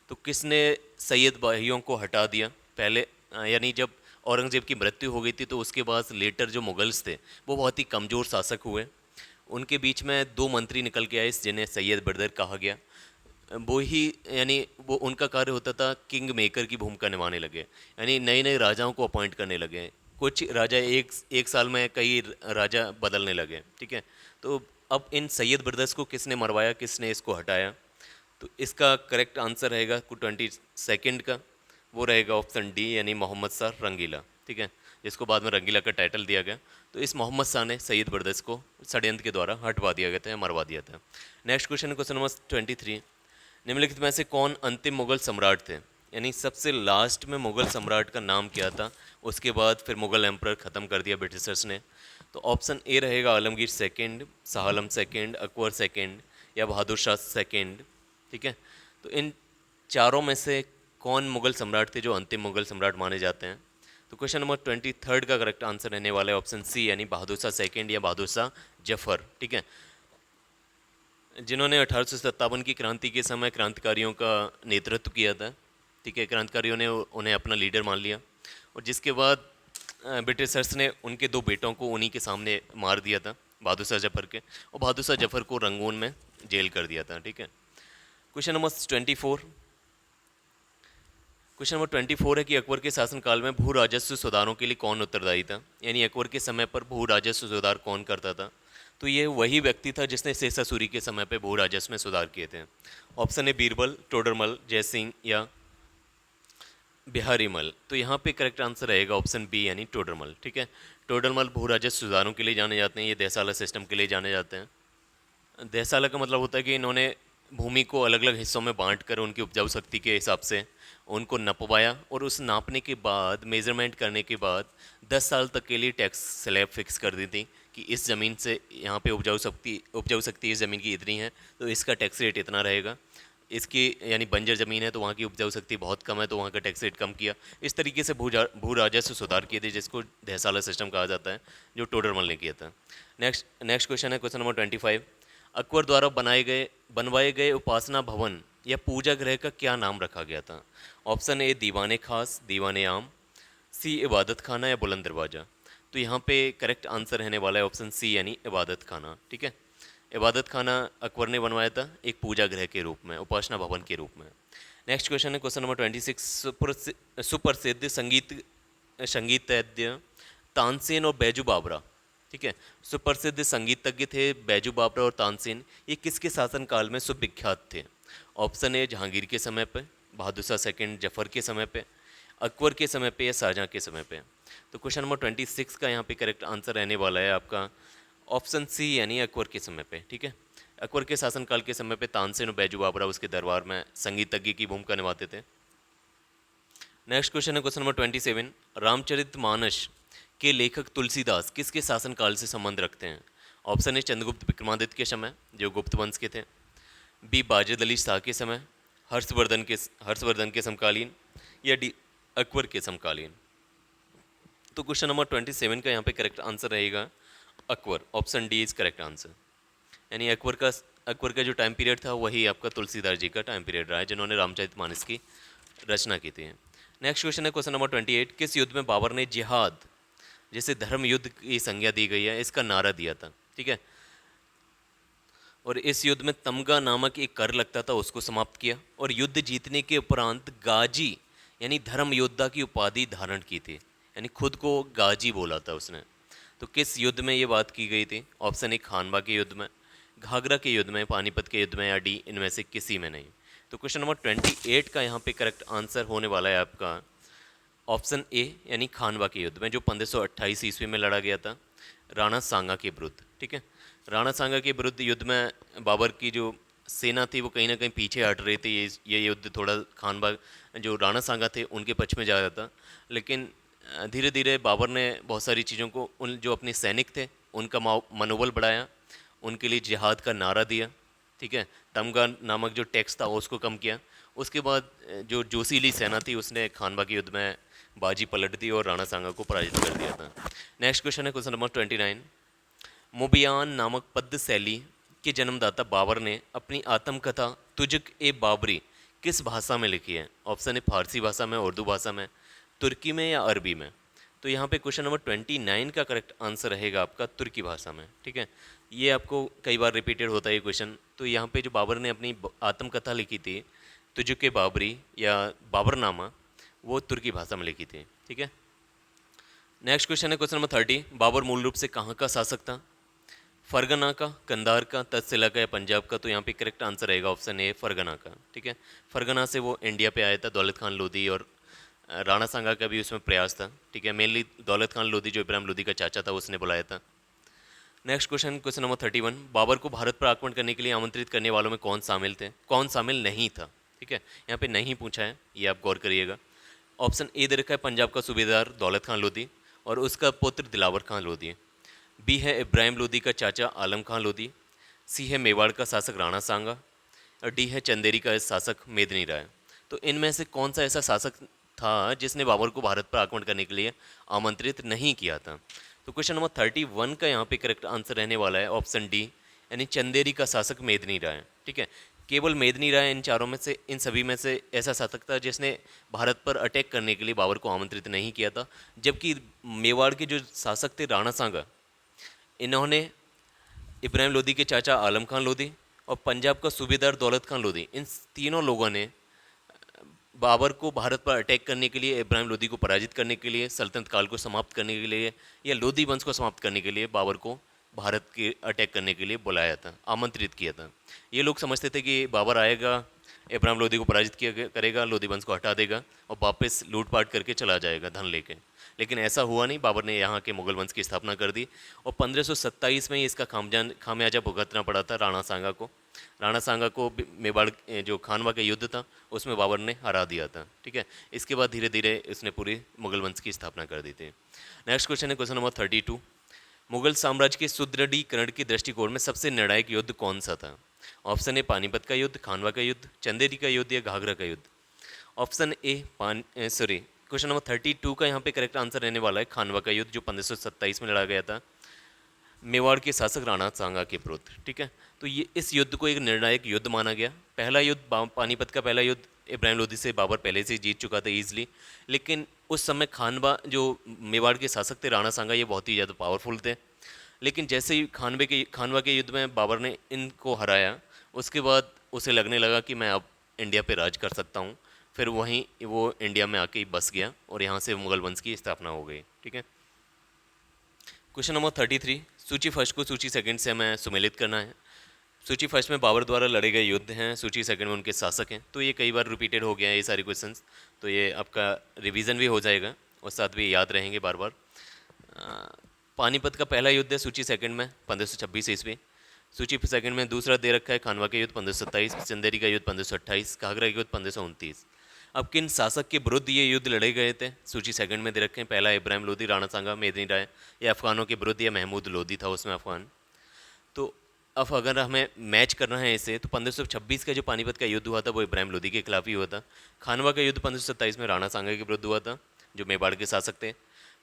तो किसने सैयद भाइयों को हटा दिया पहले? यानी जब औरंगजेब की मृत्यु हो गई थी, तो उसके बाद लेटर जो मुगल्स थे वो बहुत ही कमज़ोर शासक हुए। उनके बीच में 2 मंत्री निकल के आए जिन्हें सैयद ब्रदर कहा गया। वो ही, यानी वो उनका कार्य होता था, किंग मेकर की भूमिका निभाने लगे, यानी नए नए राजाओं को अपॉइंट करने लगे, कुछ राजा एक एक साल में कई राजा बदलने लगे, ठीक है। तो अब इन सैयद ब्रदर्स को किसने मरवाया, किसने इसको हटाया? तो इसका करेक्ट आंसर रहेगा 22 का, वो रहेगा ऑप्शन डी, यानी मोहम्मद शाह रंगीला, ठीक है, जिसको बाद में रंगीला का टाइटल दिया गया। तो इस मोहम्मद शाह ने सैयद ब्रदर्स को षड्यंत्र के द्वारा हटवा दिया गया था या मरवा दिया था। नेक्स्ट क्वेश्चन है क्वेश्चन नंबर 23। निम्नलिखित में से कौन अंतिम मुगल सम्राट थे, यानी सबसे लास्ट में मुगल सम्राट का नाम क्या था, उसके बाद फिर मुगल एम्परर ख़त्म कर दिया ब्रिटिशर्स ने? तो ऑप्शन ए रहेगा Alamgir second, Shah Alam second, Akbar second या बहादुर शाह सेकंड, ठीक है। तो इन चारों में से कौन मुगल सम्राट थे जो अंतिम मुगल सम्राट माने जाते हैं? तो क्वेश्चन नंबर 23 का करेक्ट आंसर रहने वाला है ऑप्शन सी, यानी बहादुर शाह सेकंड या बहादुर शाह जफर, ठीक है, जिन्होंने 1857 की क्रांति के समय क्रांतिकारियों का नेतृत्व किया था, ठीक है। क्रांतिकारियों ने उन्हें अपना लीडर मान लिया और जिसके बाद ब्रिटिशर्स ने उनके दो बेटों को उन्हीं के सामने मार दिया था, बहादुर शाह जफर के, और बहादुर शाह जफर को रंगून में जेल कर दिया था, ठीक है। Question number 24। क्वेश्चन नंबर 24 है कि अकबर के शासनकाल में भू राजस्व सुधारों के लिए कौन उत्तरदायी था, यानी अकबर के समय पर भू राजस्व सुधार कौन करता था? तो ये वही व्यक्ति था जिसने शेषा सूरी के समय पर भू राजस्व में सुधार किए थे। ऑप्शन है बीरबल, टोडरमल, जयसिंह या बिहारीमल। तो यहाँ पे करेक्ट आंसर रहेगा ऑप्शन बी, यानी टोडरमल, ठीक है। टोडरमल भू राजस्व सुधारों के लिए जाने जाते हैं, ये देसाला सिस्टम के लिए जाने जाते हैं। देसाला का मतलब होता है कि इन्होंने भूमि को अलग अलग हिस्सों में बांट कर उनकी उपजाऊ शक्ति के हिसाब से उनको नपवाया, और उस नापने के बाद, मेजरमेंट करने के बाद 10 साल तक के लिए टैक्स स्लैब फिक्स कर दी थी कि इस ज़मीन से यहाँ पे उपजाऊ शक्ति इस ज़मीन की इतनी है तो इसका टैक्स रेट इतना रहेगा, इसकी यानी बंजर ज़मीन है तो वहाँ की उपजाऊ शक्ति बहुत कम है तो वहाँ का टैक्स रेट कम किया। इस तरीके से भू राजस्व सुधार किए थे, जिसको देसाला सिस्टम कहा जाता है, जो टोडरमल ने किया था। नेक्स्ट क्वेश्चन है क्वेश्चन नंबर 25। अकबर द्वारा बनवाए गए उपासना भवन या पूजा गृह का क्या नाम रखा गया था? ऑप्शन ए दीवाने खास, दीवाने आम, सी इबादत खाना या बुलंद दरवाज़ा। तो यहाँ पे करेक्ट आंसर रहने वाला है ऑप्शन सी, यानी इबादत खाना, ठीक है। इबादत खाना अकबर ने बनवाया था एक पूजा गृह के रूप में, उपासना भवन के रूप में। नेक्स्ट क्वेश्चन है क्वेश्चन नंबर 26। सुप्रसिद्ध संगीतज्ञ तानसेन और बैजू बावरा, ठीक है, सुप्रसिद्ध संगीतज्ञ थे बैजू बावरा और तानसेन, ये किसके शासनकाल में सुविख्यात थे? ऑप्शन ए जहांगीर के समय पे, बहादुर शाह सेकंड जफर के समय पे, अकबर के समय पे या शाहजहाँ के समय पे। तो क्वेश्चन नंबर 26 का यहाँ पे करेक्ट आंसर रहने वाला है आपका ऑप्शन सी, यानी अकबर के समय पे, ठीक है। अकबर के शासनकाल के समय पे तानसेन और बैजू बावरा उसके दरबार में संगीतज्ञ की भूमिका निभाते थे। नेक्स्ट क्वेश्चन है क्वेश्चन नंबर 27। रामचरितमानस के लेखक तुलसीदास किसके शासनकाल से संबंध रखते हैं? ऑप्शन ए चंद्रगुप्त विक्रमादित्य के समय, जो गुप्त वंश के थे, बी बाजिद अली शाह के समय, हर्षवर्धन के समकालीन, या डी अकबर के समकालीन। तो क्वेश्चन नंबर 27 का यहाँ पे करेक्ट आंसर रहेगा Akbar, option D is correct answer, यानी अकबर का जो टाइम पीरियड था वही आपका तुलसीदास जी का टाइम पीरियड रहा है, जिन्होंने रामचरितमानस की रचना की थी। नेक्स्ट क्वेश्चन है क्वेश्चन नंबर 28। किस युद्ध में बाबर ने जिहाद, जैसे धर्म युद्ध की संज्ञा दी गई है, इसका नारा दिया था, ठीक है, और इस युद्ध में तमगा नामक एक कर लगता था उसको समाप्त किया, और युद्ध जीतने के उपरांत गाजी यानी धर्म योद्धा की उपाधि धारण की थी, यानी खुद को गाजी बोला था उसने। तो किस युद्ध में ये बात की गई थी? ऑप्शन ए खानवा के युद्ध में, घाघरा के युद्ध में, पानीपत के युद्ध में, या डी इनमें से किसी में नहीं। तो क्वेश्चन नंबर 28 का यहाँ पे करेक्ट आंसर होने वाला है आपका ऑप्शन ए, यानी खानवा के युद्ध में, जो 1528 ईस्वी में लड़ा गया था राणा सांगा के विरुद्ध, ठीक है। राणा सांगा के विरुद्ध युद्ध में बाबर की जो सेना थी वो कहीं ना कहीं पीछे हट रही थी, ये युद्ध थोड़ा खानवा जो राणा सांगा थे उनके पक्ष में जा रहा था, लेकिन धीरे धीरे बाबर ने बहुत सारी चीज़ों को, उन जो अपने सैनिक थे उनका मनोबल बढ़ाया, उनके लिए जिहाद का नारा दिया, ठीक है, तमगा नामक जो टैक्स था उसको कम किया। उसके बाद जो जोशीली सेना थी उसने खानवा के युद्ध में बाजी पलट दी और राणा सांगा को पराजित कर दिया था। नेक्स्ट क्वेश्चन है क्वेश्चन नंबर 29। मुबियान नामक पद्य शैली के जन्मदाता बाबर ने अपनी आत्मकथा तुजुक ए बाबरी किस भाषा में लिखी है? ऑप्शन ए फारसी भाषा में, उर्दू भाषा में, तुर्की में, या अरबी में। तो यहाँ पे क्वेश्चन नंबर 29 का करेक्ट आंसर रहेगा आपका तुर्की भाषा में, ठीक है। ये आपको कई बार रिपीटेड होता है ये क्वेश्चन। तो यहाँ पे जो बाबर ने अपनी आत्मकथा लिखी थी तुजुक ए बाबरी या बाबरनामा, वो तुर्की भाषा में लिखी थी, ठीक है। नेक्स्ट क्वेश्चन है क्वेश्चन नंबर 30, बाबर मूल रूप से कहाँ का शासक था? फरगना का, कंधार का, तक्षशिला का या पंजाब का? तो यहाँ पे करेक्ट आंसर रहेगा ऑप्शन ए फरगना का। ठीक है, फरगना से वो इंडिया पे आया था, दौलत खान लोधी और राणा सांगा का भी उसमें प्रयास था। ठीक है, मेनली दौलत खान लोधी जो इब्राहिम लोधी का चाचा था उसने बुलाया था। Next question, question number 31, Babur को भारत पर आक्रमण करने के लिए आमंत्रित करने वालों में कौन शामिल थे, कौन शामिल नहीं था? ठीक है, यहाँ पे नहीं पूछा है, ये आप गौर करिएगा। ऑप्शन ए दे रखा है पंजाब का सूबेदार दौलत खान लोधी और उसका पुत्र दिलावर खान लोधी। बी है इब्राहिम लोधी का चाचा आलम खान लोधी। सी है मेवाड़ का शासक राणा सांगा और डी है चंदेरी का शासक मेदिनी राय। तो इनमें से कौन सा ऐसा शासक था जिसने बाबर को भारत पर आक्रमण करने के लिए आमंत्रित नहीं किया था? तो क्वेश्चन नंबर 31 का यहाँ पे करेक्ट आंसर रहने वाला है ऑप्शन डी, यानी चंदेरी का शासक मेदिनी राय। ठीक है, केवल मेदिनी राय इन चारों में से, इन सभी में से ऐसा शासक था जिसने भारत पर अटैक करने के लिए बाबर को आमंत्रित नहीं किया था। जबकि मेवाड़ के जो शासक थे राणा सांगा, इन्होंने इब्राहिम लोधी के चाचा आलम खान लोधी और पंजाब का सूबेदार दौलत खान लोधी, इन तीनों लोगों ने बाबर को भारत पर अटैक करने के लिए, इब्राहिम लोधी को पराजित करने के लिए, सल्तनत काल को समाप्त करने के लिए या लोधी वंश को समाप्त करने के लिए बाबर को भारत के अटैक करने के लिए बुलाया था, आमंत्रित किया था। ये लोग समझते थे कि बाबर आएगा, इब्राहिम लोधी को पराजित किया करेगा, लोधी वंश को हटा देगा और वापस लूटपाट करके चला जाएगा धन लेके। लेकिन ऐसा हुआ नहीं, बाबर ने यहाँ के मुगल वंश की स्थापना कर दी और 1527 में ही इसका खामियाजा भुगतना पड़ा था राणा सांगा को। राणा सांगा को मेवाड़ जो खानवा का युद्ध था उसमें बाबर ने हरा दिया था। ठीक है, इसके बाद धीरे धीरे उसने पूरी मुगल वंश की स्थापना कर दी थी। नेक्स्ट क्वेश्चन है क्वेश्चन नंबर 32, मुगल साम्राज्य के सुदृढ़ीकरण के दृष्टिकोण में सबसे निर्णायक युद्ध कौन सा था? ऑप्शन ए पानीपत का युद्ध, खानवा का युद्ध, चंदेरी का युद्ध या घाघरा का युद्ध? ऑप्शन ए क्वेश्चन नंबर 32 का यहाँ पे करेक्ट आंसर रहने वाला है खानवा का युद्ध, जो 1527 में लड़ा गया था मेवाड़ के शासक राणा सांगा के विरुद्ध। ठीक है, तो ये इस युद्ध को एक निर्णायक युद्ध माना गया। पहला युद्ध, पानीपत का पहला युद्ध, इब्राहिम लोधी से बाबर पहले से जीत चुका था ईजिली, लेकिन उस समय खानवा जो मेवाड़ के शासक थे राणा सांगा, ये बहुत ही ज़्यादा पावरफुल थे। लेकिन जैसे ही खानवा के युद्ध में बाबर ने इनको हराया, उसके बाद उसे लगने लगा कि मैं अब इंडिया पे राज कर सकता हूँ। फिर वहीं वो इंडिया में आके ही बस गया और यहाँ से मुगल वंश की स्थापना हो गई। ठीक है, क्वेश्चन नंबर 33, सूची फर्स्ट को सूची सेकंड से हमें सुमेलित करना है। सूची फर्स्ट में बाबर द्वारा लड़े गए युद्ध हैं, सूची सेकंड में उनके शासक हैं। तो ये कई बार रिपीटेड हो गया है ये सारे क्वेश्चंस, तो ये आपका रिवीजन भी हो जाएगा और साथ भी याद रहेंगे बार बार। पानीपत का पहला युद्ध है सूची सेकंड में 1526 ईस्वी। सूची सेकंड में दूसरा दे रखा है खानवा का युद्ध 1527, चंदेरी का युद्ध 1528, घाघरा का युद्ध 1529। अब किन शासक के विरुद्ध ये युद्ध लड़े गए थे? सूची सेकंड में दे रखे हैं, पहला इब्राहिम लोधी, राणा सांगा, मेदिनी राय, या अफगानों के विरुद्ध, या महमूद लोधी था उसमें अफगान। तो अब अगर हमें मैच करना है इसे, तो 1526 का जो पानीपत का युद्ध हुआ था वो इब्राहिम लोधी के खिलाफ ही हुआ था। खानवा का युद्ध 1527 में राणा सांगा के विरुद्ध हुआ था, जो मेवाड़ के शासक थे।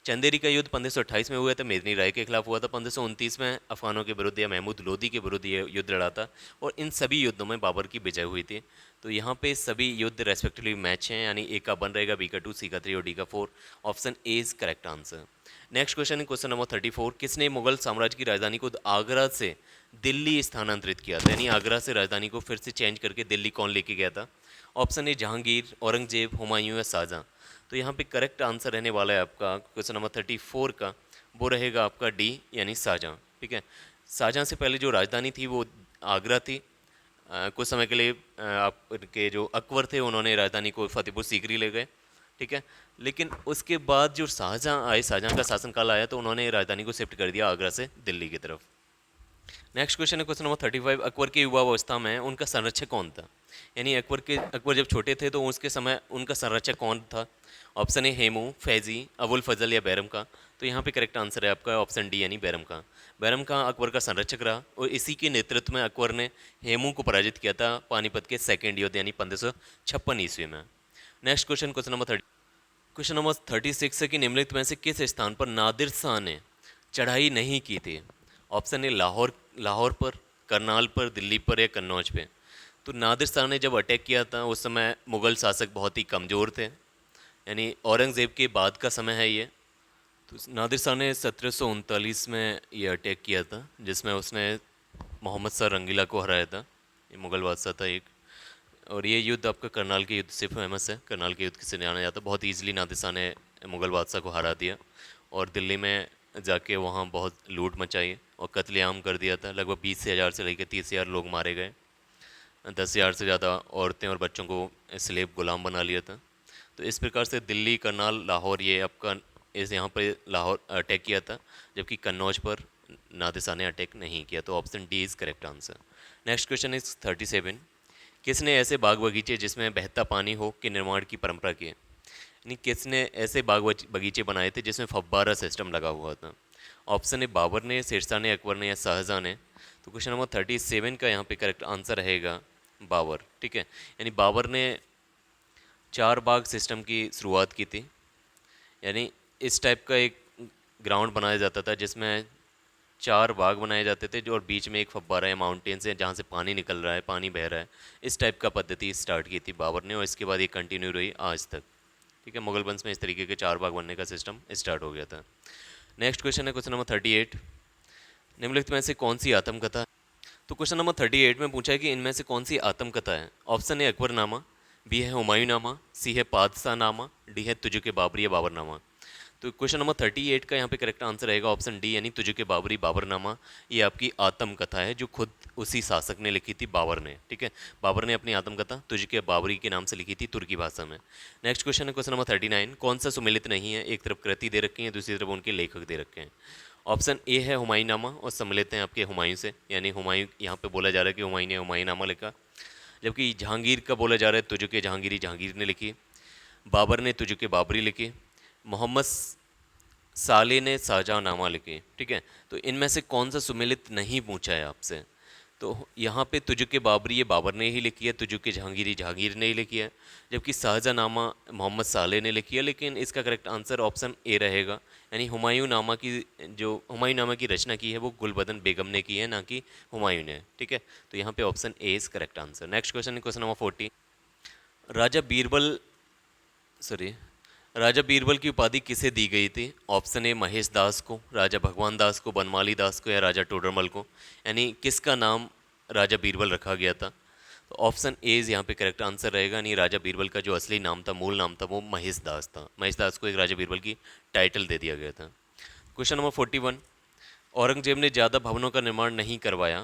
चंदेरी का युद्ध 1528 में हुआ था, मेदिनी राय के खिलाफ हुआ था। 1529 में अफगानों के विरुद्ध या महमूद लोधी के विरुद्ध ये युद्ध लड़ा था और इन सभी युद्धों में बाबर की विजय हुई थी। तो यहाँ पे सभी युद्ध रेस्पेक्टिवली मैच हैं, यानी ए का 1 रहेगा, बी का 2, सी का 3 और डी का 4। Option A is correct answer. Next question है क्वेश्चन नंबर 34, किसने मुगल साम्राज्य की राजधानी को आगरा से दिल्ली स्थानांतरित किया था? यानी आगरा से राजधानी को फिर से चेंज करके दिल्ली कौन लेके गया था? ऑप्शन ए जहांगीर, औरंगजेब, हुमायूं या शाहजहां? तो यहाँ पे करेक्ट आंसर रहने वाला है आपका क्वेश्चन नंबर 34 का, वो रहेगा आपका डी, यानी शाहजहां। ठीक है, शाहजहां से पहले जो राजधानी थी वो आगरा थी। कुछ समय के लिए आपके जो अकबर थे उन्होंने राजधानी को फतेहपुर सीकरी ले गए। ठीक है, लेकिन उसके बाद जो शाहजहां आए, शाहजहां का शासनकाल आया, तो उन्होंने राजधानी को शिफ्ट कर दिया आगरा से दिल्ली की तरफ। नेक्स्ट क्वेश्चन है क्वेश्चन नंबर 35, अकबर की युवावस्था में उनका संरक्षक कौन था? यानी अकबर जब छोटे थे तो उसके समय उनका संरक्षक कौन था? ऑप्शन ए हेमू, फैजी, अबुल फजल या बैरम का? तो यहाँ पे करेक्ट आंसर है आपका ऑप्शन डी, यानी बैरम का। बैरम का अकबर का संरक्षक रहा और इसी के नेतृत्व में अकबर ने हेमू को पराजित किया था पानीपत के सेकेंड युद्ध यानी 1556 ईस्वी में। नेक्स्ट क्वेश्चन क्वेश्चन नंबर 36 है कि निम्नलिखित में से किस स्थान पर नादिर शाह ने चढ़ाई नहीं की थी? ऑप्शन ए लाहौर पर, करनाल पर, दिल्ली पर या कन्नौज पे? तो नादिर शाह ने जब अटैक किया था उस समय मुग़ल शासक बहुत ही कमज़ोर थे, यानी औरंगज़ेब के बाद का समय है ये। तो नादिर शाह ने 1739 में ये अटैक किया था जिसमें उसने मोहम्मद शाह रंगीला को हराया था। ये मुग़ल बादशाह था एक, और ये युद्ध आपका करनाल के युद्ध से फेमस है। करनाल के युद्ध से जाना जाता है, बहुत ईजिली नादिर शाह ने मुग़ल बादशाह को हरा दिया और दिल्ली में जाके वहाँ बहुत लूट मचाई और कत्लेआम कर दिया था। लगभग 20,000 से लेकर 30,000 लोग मारे गए। 10,000 से ज़्यादा औरतें और बच्चों को स्लेब गुलाम बना लिया था। तो इस प्रकार से दिल्ली, करनाल, लाहौर, ये आपका इस यहाँ पर लाहौर अटैक किया था, जबकि कन्नौज पर नादिर ने अटैक नहीं किया। तो option D is correct answer. Next question is 37। किसने ऐसे बाग बगीचे जिसमें बहता पानी हो के निर्माण की परंपरा की है? यानी किसने ऐसे बाग बगीचे बनाए थे जिसमें फव्वारा सिस्टम लगा हुआ था? ऑप्शन ए बाबर ने, शेरशाह ने, अकबर ने या शाहजहां ने। तो क्वेश्चन नंबर 37 का यहाँ पे करेक्ट आंसर रहेगा बाबर। ठीक है, यानी बाबर ने चार बाग सिस्टम की शुरुआत की थी। यानी इस टाइप का एक ग्राउंड बनाया जाता था जिसमें चार बाग बनाए जाते थे, जो और बीच में एक फव्वारा है, माउंटेन्स है जहाँ से पानी निकल रहा है, पानी बह रहा है। इस टाइप का पद्धति स्टार्ट की थी बाबर ने और इसके बाद ये कंटिन्यू रही आज तक। ठीक है, मुगल वंश में इस तरीके के चार बाग बनने का सिस्टम स्टार्ट हो गया था। नेक्स्ट क्वेश्चन है क्वेश्चन नंबर 38। निम्नलिखित में से कौन सी आत्मकथा? तो क्वेश्चन नंबर 38 में पूछा है कि इनमें से कौन सी आत्मकथा है। ऑप्शन ए अकबरनामा, बी है हुमायूंनामा, सी है पादशाहनामा, डी है तुजुक बाबरी या बाबरनामा। तो क्वेश्चन नंबर 38 का यहाँ पे करेक्ट आंसर रहेगा ऑप्शन डी, यानी तुजुक बाबरी बाबरनामा। ये आपकी आत्मकथा है जो खुद उसी शासक ने लिखी थी, बाबर ने। ठीक है, बाबर ने अपनी आत्मकथा तुजुक बाबरी के नाम से लिखी थी तुर्की भाषा में। नेक्स्ट क्वेश्चन है क्वेश्चन नंबर 39। कौन सा सुमिलित नहीं है? एक तरफ कृति दे रखी है, दूसरी तरफ उनके लेखक दे रखे हैं। ऑप्शन ए है हुमायूंनामा और सम्मिलित हैं आपके हुमायूं से, यानी हुमायूं यहाँ पे बोला जा रहा है कि हुमायूं ने हुमायूंनामा लिखा। जबकि जहांगीर का बोला जा रहा है तुजुक जहांगीरी जहांगीर ने लिखी। बाबर ने तुजुक बाबरी लिखी। मोहम्मद साले ने शाहजहाँनामा लिखी। ठीक है, तो इनमें से कौन सा सुमिलित नहीं पूछा है आपसे? तो यहाँ पे तुजुक बाबरी ये बाबर ने ही लिखी है, तुजुक जहांगीरी जहांगीर ने ही लिखी है, जबकि शाहजहाँनामा मोहम्मद साले ने लिखी है। लेकिन इसका करेक्ट आंसर ऑप्शन ए रहेगा, यानी हुमायूंनामा की जो हुमायूंनामा की रचना की है वो गुलबदन बेगम ने की है, ना कि हुमायूं ने। ठीक है, तो यहाँ पे option A is correct answer. Next question है क्वेश्चन नंबर 40। राजा बीरबल सॉरी राजा बीरबल की उपाधि किसे दी गई थी? ऑप्शन ए महेश दास को, राजा भगवान दास को, बनमाली दास को या राजा टोडरमल को। यानी किसका नाम राजा बीरबल रखा गया था? तो ऑप्शन ए यहाँ पे करेक्ट आंसर रहेगा। नहीं, राजा बीरबल का जो असली नाम था, मूल नाम था, वो महेश दास था। महेश दास को एक राजा बीरबल की टाइटल दे दिया गया था। Question number 41। औरंगजेब ने ज़्यादा भवनों का निर्माण नहीं करवाया,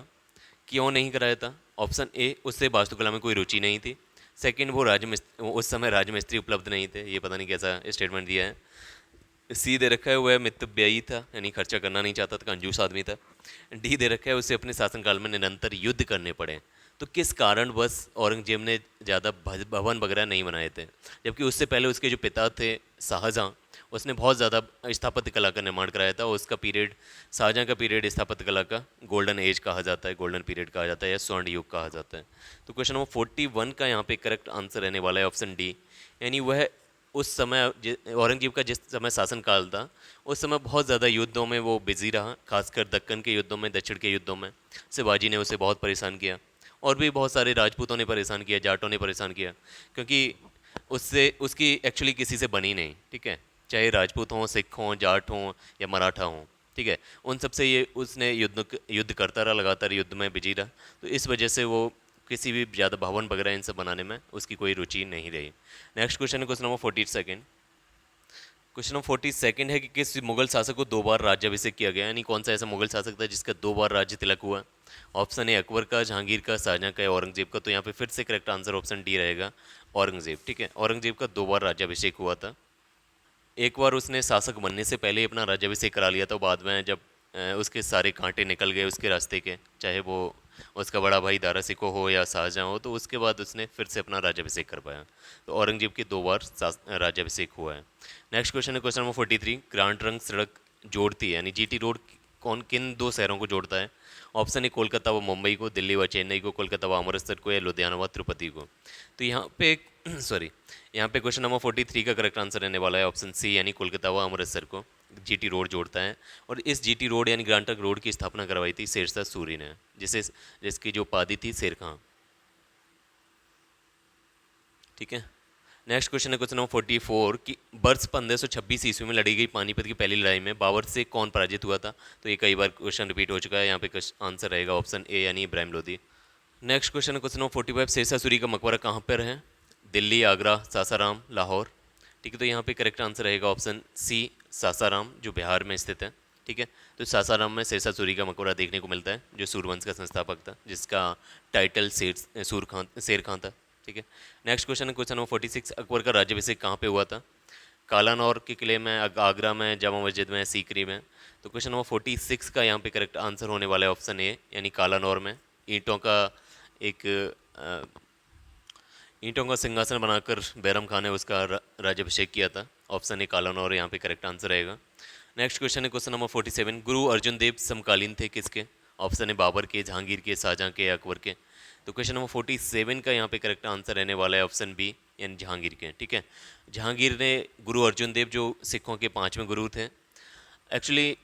क्यों नहीं कराया था? ऑप्शन ए, उससे वास्तुकला में कोई रुचि नहीं थी। सेकंड, वो उस समय राजमिस्त्री उपलब्ध नहीं थे। ये पता नहीं कैसा स्टेटमेंट दिया है। सी दे रखा है वह मितव्ययी था, यानी खर्चा करना नहीं चाहता था, कंजूस आदमी था। डी दे रखा है उसे अपने शासनकाल में निरंतर युद्ध करने पड़े। तो किस कारण बस औरंगजेब ने ज़्यादा भवन वगैरह नहीं बनाए थे, जबकि उससे पहले उसके जो पिता थे शाहजहाँ, उसने बहुत ज़्यादा स्थापत्य कला का निर्माण कराया था। उसका पीरियड, शाहजहाँ का पीरियड स्थापत्य कला का गोल्डन एज कहा जाता है, गोल्डन पीरियड कहा जाता है या स्वर्ण युग कहा जाता है। तो क्वेश्चन नंबर 41 का यहाँ पे करेक्ट आंसर रहने वाला है ऑप्शन डी, यानी वह उस समय औरंगजेब का जिस समय शासनकाल था, उस समय बहुत ज़्यादा युद्धों में वो बिजी रहा, खासकर दक्कन के युद्धों में, दक्षिण के युद्धों में। शिवाजी ने उसे बहुत परेशान किया और भी बहुत सारे राजपूतों ने परेशान किया, जाटों ने परेशान किया, क्योंकि उससे उसकी एक्चुअली किसी से बनी नहीं। ठीक है, चाहे राजपूत हों, सिख हों, जाट हों या मराठा हों। ठीक है, उन सबसे ये उसने युद्ध करता रहा, लगातार युद्ध में बिजी रहा। तो इस वजह से वो किसी भी ज़्यादा भवन वगैरह इन सब बनाने में उसकी कोई रुचि नहीं रही। नेक्स्ट क्वेश्चन है क्वेश्चन नंबर 42। क्वेश्चन नंबर 42 है कि किस मुगल शासक को 2 बार राज्याभिषेक किया गया? यानी कौन सा ऐसा मुगल शासक था जिसका 2 बार राज्य तिलक हुआ? ऑप्शन ए अकबर का, जहांगीर का, शाहजहां का या औरंगजेब का। तो यहाँ पे फिर से करेक्ट आंसर ऑप्शन डी रहेगा, औरंगजेब। ठीक है, औरंगजेब का 2 बार राज्याभिषेक हुआ था। एक बार उसने शासक बनने से पहले ही अपना राज्याभिषेक करा लिया था। बाद में जब उसके सारे कांटे निकल गए उसके रास्ते के, चाहे वो उसका बड़ा भाई दारा सिको हो या शाहजहाँ हो, तो उसके बाद उसने फिर से अपना राज्याभिषेक कर पाया। तो औरंगजेब के 2 बार राज्याभिषेक हुआ है। नेक्स्ट क्वेश्चन है क्वेश्चन नंबर 43। ग्रांड ट्रंक सड़क जोड़ती है, यानी जीटी रोड कौन किन 2 शहरों को जोड़ता है? ऑप्शन ए कोलकाता व मुंबई को, दिल्ली व चेन्नई को, कोलकाता व अमृतसर को या लुधियाना व तिरुपति को। तो यहाँ पे सॉरी यहाँ पे क्वेश्चन नंबर 43 का करेक्ट आंसर रहने वाला है ऑप्शन सी, यानी कोलकाता व अमृतसर को जीटी रोड जोड़ता है। और इस जीटी रोड यानी ग्रांड ट्रंक रोड की स्थापना करवाई थी शेरशाह सूरी ने, जिसकी जो उपाधि थी शेर खां। ठीक है, नेक्स्ट क्वेश्चन है क्वेश्चन नंबर 44 कि वर्ष 1526 ईस्वी में लड़ी गई पानीपत की पहली लड़ाई में बाबर से कौन पराजित हुआ था? तो ये कई बार क्वेश्चन रिपीट हो चुका है। यहाँ पे आंसर रहेगा ऑप्शन ए, यानी इब्राहिम लोदी। नेक्स्ट क्वेश्चन है क्वेश्चन नंबर 45। शेरशाह सूरी का मकबरा कहाँ पर है? दिल्ली, आगरा, सासाराम, लाहौर। ठीक है। तो यहाँ पे करेक्ट आंसर रहेगा ऑप्शन सी सासाराम, जो बिहार में स्थित है। ठीक है। तो सासाराम में शेरशाह सूरी का मकबरा देखने को मिलता है, जो सूरवंश का संस्थापक था, जिसका टाइटल शेर खान था। ठीक है। नेक्स्ट क्वेश्चन है क्वेश्चन नंबर 46, अकबर का राज्याभिषेक कहाँ पे हुआ था? कालानौर के किले में, आगरा में, जामा मस्जिद में, सीकरी में? तो क्वेश्चन नंबर 46 का यहाँ पे करेक्ट आंसर होने वाला है ऑप्शन ए, यानी कालानौर में। ईंटों का एक ईंटों का सिंहासन बनाकर बैरम खान ने उसका राज्याभिषेक किया था। ऑप्शन ए कालानौर यहाँ पे करेक्ट आंसर रहेगा। नेक्स्ट क्वेश्चन है क्वेश्चन नंबर 47, गुरु अर्जुन देव समकालीन थे किसके? ऑप्शन है बाबर के, जहांगीर के, शाहजहां के, अकबर के? तो क्वेश्चन नंबर 47 का यहाँ पे करेक्ट आंसर रहने वाला है ऑप्शन बी, यानी जहांगीर के। ठीक है। जहांगीर ने गुरु अर्जुन देव, जो सिखों के पांचवें गुरु थे, एक्चुअली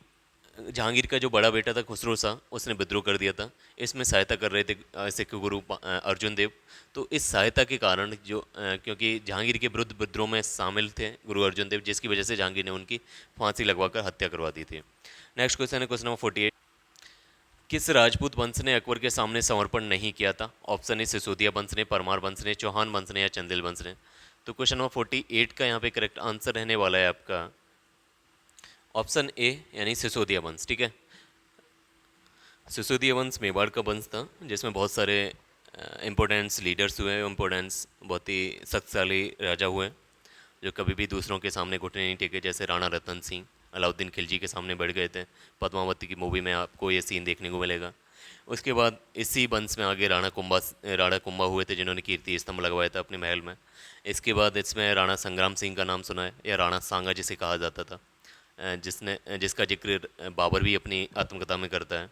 जहांगीर का जो बड़ा बेटा था खुसरो शाह, उसने विद्रोह कर दिया था। इसमें सहायता कर रहे थे सिख गुरु अर्जुन देव। तो इस सहायता के कारण क्योंकि जहांगीर के विरुद्ध विद्रोह में शामिल थे गुरु अर्जुन देव, जिसकी वजह से जहांगीर ने उनकी फांसी लगवाकर हत्या करवा दी थी। नेक्स्ट क्वेश्चन है क्वेश्चन नंबर 48, किस राजपूत वंश ने अकबर के सामने समर्पण नहीं किया था? ऑप्शन ए सिसोदिया वंश ने, परमार वंश ने, चौहान वंश ने, या चंदेल वंश ने? तो क्वेश्चन नंबर 48 का यहाँ पे करेक्ट आंसर रहने वाला है आपका ऑप्शन ए, यानी सिसोदिया वंश। ठीक है। सिसोदिया वंश मेवाड़ का वंश था, जिसमें बहुत सारे इम्पोर्टेंट्स लीडर्स हुए, इम्पोर्टेंट्स बहुत ही शक्तिशाली राजा हुए, जो कभी भी दूसरों के सामने घुटने नहीं टेके, जैसे राणा रतन सिंह अलाउद्दीन खिलजी के सामने बढ़ गए थे। पद्मावती की मूवी में आपको ये सीन देखने को मिलेगा। उसके बाद इसी वंश में आगे राणा कुंभा हुए थे, जिन्होंने कीर्ति स्तंभ लगवाया था अपने महल में। इसके बाद इसमें राणा संग्राम सिंह का नाम सुना है, या राणा सांगा जिसे कहा जाता था, जिसका जिक्र बाबर भी अपनी आत्मकथा में करता है।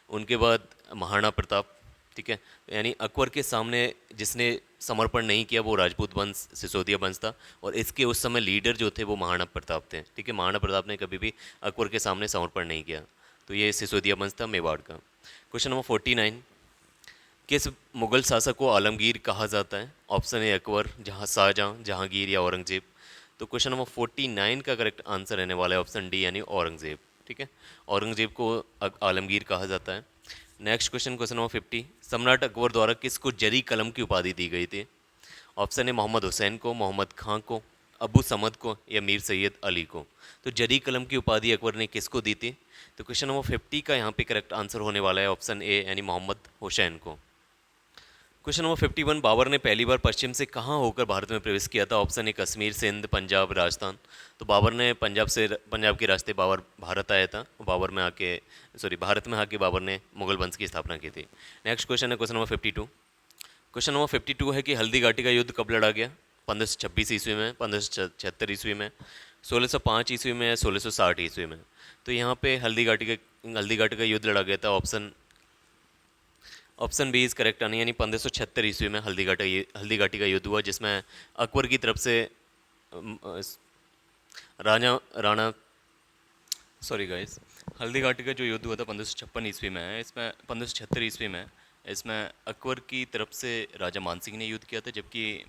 उनके बाद महाराणा प्रताप। ठीक है। यानी अकबर के सामने जिसने समर्पण नहीं किया वो राजपूत वंश सिसोदिया वंश था, और इसके उस समय लीडर जो थे वो महाराणा प्रताप थे। ठीक है। महाराणा प्रताप ने कभी भी अकबर के सामने समर्पण नहीं किया। तो ये सिसोदिया वंश था मेवाड़ का। क्वेश्चन नंबर 49, किस मुगल शासक को आलमगीर कहा जाता है? ऑप्शन ए अकबर, शाहजहां, जहांगीर, या औरंगजेब? तो क्वेश्चन नंबर 49 का करेक्ट आंसर रहने वाला है ऑप्शन डी, यानी औरंगजेब। ठीक है। औरंगजेब को आलमगीर कहा जाता है। नेक्स्ट क्वेश्चन क्वेश्चन नंबर 50, सम्राट अकबर द्वारा किसको जरी कलम की उपाधि दी गई थी? ऑप्शन ए मोहम्मद हुसैन को, मोहम्मद खां को, अबू समद को, या मीर सैयद अली को? तो जरी कलम की उपाधि अकबर ने किसको दी थी? तो क्वेश्चन नंबर 50 का यहाँ पे करेक्ट आंसर होने वाला है ऑप्शन ए, यानी मोहम्मद हुसैन को। क्वेश्चन नंबर 51, बाबर ने पहली बार पश्चिम से कहाँ होकर भारत में प्रवेश किया था? Option A Kashmir, Sindh, Punjab, Rajasthan? तो पंजाब के रास्ते बाबर भारत आया था। भारत में आके बाबर ने मुगल वंश की स्थापना की थी। नेक्स्ट क्वेश्चन है क्वेश्चन नंबर 52। क्वेश्चन नंबर 52 है कि हल्दी घाटी का युद्ध कब लड़ा गया? 1526 ईस्वी में, 1576 ईस्वी में, 1605 ईस्वी में, या 1660 ईस्वी में? तो यहाँ पे हल्दी घाटी का युद्ध लड़ा गया था। ऑप्शन बी इज करेक्ट आनी, यानी 1576 ईस्वी में हल्दी घाटी का युद्ध हुआ, जिसमें अकबर की तरफ से राजा राणा सॉरी गाइस, हल्दी घाटी का जो युद्ध हुआ था 1556 ईस्वी में है। इसमें 1576 ईस्वी में इसमें अकबर की तरफ से राजा मानसिंह ने युद्ध किया था, जबकि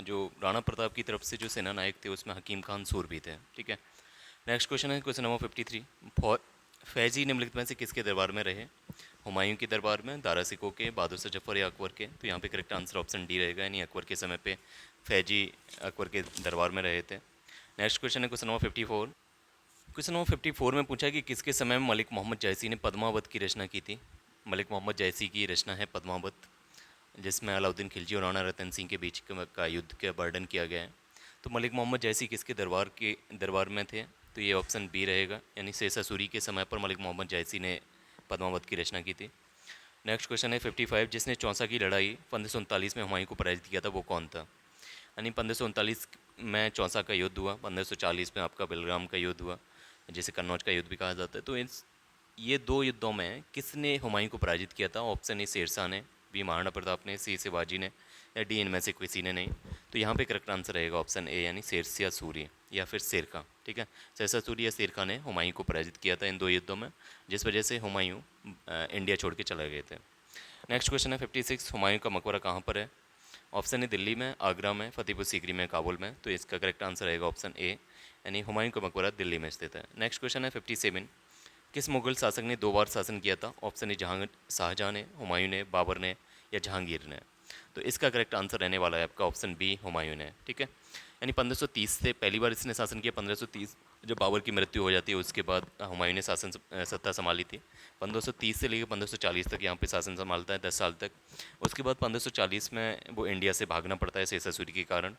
जो राणा प्रताप की तरफ से जो सेना नायक थे उसमें हकीम खान सूर भी थे। ठीक है। नेक्स्ट क्वेश्चन है क्वेश्चन नंबर 53, फैजी निम्नलिखित में से किसके दरबार में रहे? हुमायूं के दरबार में, दारा सिकों के, बहादुर शाह जफर, या अकबर के? तो यहाँ पे करेक्ट आंसर ऑप्शन डी रहेगा, यानी अकबर के समय पे फैजी अकबर के दरबार में रहे थे। नेक्स्ट क्वेश्चन है क्वेश्चन नंबर 54। क्वेश्चन नंबर 54 में पूछा है कि किसके समय में मलिक मोहम्मद जयसी ने पद्मावत की रचना की थी? मलिक मोहम्मद जयसी की रचना है पद्मावत, जिसमें अलाउद्दीन खिलजी और राणा रतन सिंह के बीच का युद्ध का वर्णन किया गया है। तो मलिक मोहम्मद जयसी किसके दरबार में थे? तो ये ऑप्शन बी रहेगा, यानी शेरशाह सूरी के समय पर मलिक मोहम्मद जयसी ने पद्मावत की रचना की थी। नेक्स्ट क्वेश्चन है 55, जिसने चौसा की लड़ाई 1539 में हुमायूं को पराजित किया था वो कौन था? यानी 1539 में चौसा का युद्ध हुआ, 1540 में आपका बेलगाम का युद्ध हुआ, जिसे कन्नौज का युद्ध भी कहा जाता है। तो ये दो युद्धों में किसने हुमायूं को पराजित किया था? ऑप्शन ए शेरशाह ने, बी महाराणा प्रताप ने, सी शिवाजी ने, या डी इनमें से किसी ने नहीं? तो यहाँ पे करेक्ट आंसर रहेगा ऑप्शन ए, यानी शेरशाह सूरी या फिर शेरखा। ठीक है। शेरशाह सूरी या शेरखा ने हुमायूं को पराजित किया था इन दो युद्धों में, जिस वजह से हुमायूं इंडिया छोड़ के चले गए थे। नेक्स्ट क्वेश्चन है 56, हुमायूं का मकबरा कहाँ पर है? ऑप्शन ए दिल्ली में, आगरा में, फतेहपुर सीकरी में, काबुल में? तो इसका करेक्ट आंसर रहेगा ऑप्शन ए, यानी हुमायूं का मकबरा दिल्ली में स्थित है। नेक्स्ट क्वेश्चन है 57, किस मुगल शासक ने 2 बार शासन किया था? ऑप्शन ए शाहजहां ने, हुमायूं ने, बाबर ने, या जहांगीर ने? तो इसका करेक्ट आंसर रहने वाला है आपका ऑप्शन बी, हुमायूं ने। ठीक है। यानी 1530 से पहली बार इसने शासन किया। 1530 जब बाबर की मृत्यु हो जाती है उसके बाद हुमायूं ने सत्ता संभाली थी। 1530 से लेकर 1540 तक यहाँ पे शासन संभालता है 10 साल तक। उसके बाद 1540 में वो इंडिया से भागना पड़ता है शेरशाह सूरी के कारण।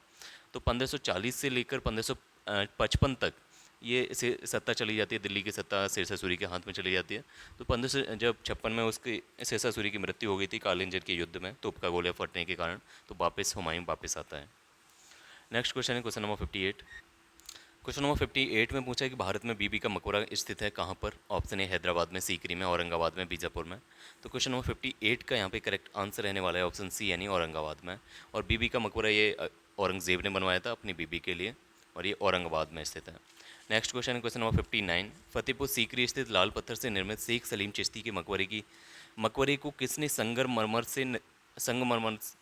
तो 1540 से लेकर 1555 तक ये सत्ता चली जाती है, दिल्ली की सत्ता शेरशाह सूरी के हाथ में चली जाती है। तो 1556 में उसकी शेरशाह सूरी की मृत्यु हो गई थी कालिंजर के युद्ध में तोप का गोले फटने के कारण। तो वापस हुमायूं वापस आता है। नेक्स्ट क्वेश्चन है क्वेश्चन नंबर 58। क्वेश्चन नंबर 58 में पूछा है कि भारत में बीबी का मकबरा स्थित है कहाँ पर। ऑप्शन ए हैदराबाद में, सीकरी में, औरंगाबाद में, बीजापुर में। तो क्वेश्चन नंबर 58 का यहाँ पे करेक्ट आंसर रहने वाला है ऑप्शन सी यानी औरंगाबाद में। और बीबी का मकबरा ये औरंगजेब ने बनवाया था अपनी बीबी के लिए और ये औरंगाबाद में स्थित है। नेक्स्ट क्वेश्चन है क्वेश्चन नंबर 59। फतेहपुर सीकरी स्थित लाल पत्थर से निर्मित शेख सलीम चिश्ती के मकबरे को किसने संगमरमर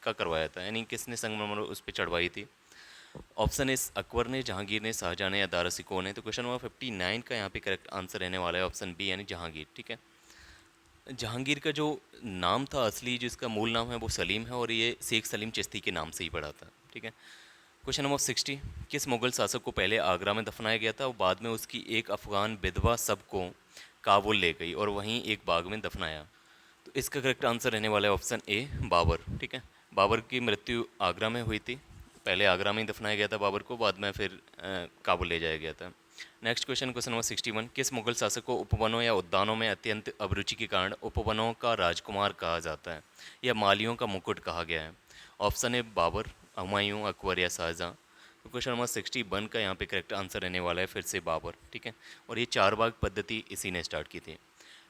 का करवाया था, यानी किसने संगमरमर उस पर चढ़वाई थी। ऑप्शन इस अकबर ने, जहांगीर ने, शाहजहां ने या दारा सिकोह ने। तो क्वेश्चन नंबर 59 का यहाँ पे करेक्ट आंसर रहने वाला है ऑप्शन बी यानी जहांगीर। ठीक है, जहांगीर का जो नाम था असली, जिसका मूल नाम है वो सलीम है और ये शेख सलीम चिश्ती के नाम से ही पड़ा था। ठीक है, क्वेश्चन नंबर 60। किस मुगल शासक को पहले आगरा में दफनाया गया था और बाद में उसकी एक अफगान विधवा सब को काबुल ले गई और वहीं एक बाग में दफनाया। तो इसका करेक्ट आंसर रहने वाला है ऑप्शन ए बाबर। ठीक है, बाबर की मृत्यु आगरा में हुई थी। पहले आगरा में ही दफनाया गया था बाबर को, बाद में फिर काबुल ले जाया गया था। Next question number 61। किस मुगल शासक को उपवनों या उद्यानों में अत्यंत अभिरुचि के कारण उपवनों का राजकुमार कहा जाता है या मालियों का मुकुट कहा गया है। ऑप्शन ए बाबर, हुमायूं, अकबर या शाहजहां। तो क्वेश्चन नंबर 61 का यहाँ पे करेक्ट आंसर रहने वाला है फिर से बाबर। ठीक है, और ये चार बाग पद्धति इसी ने स्टार्ट की थी।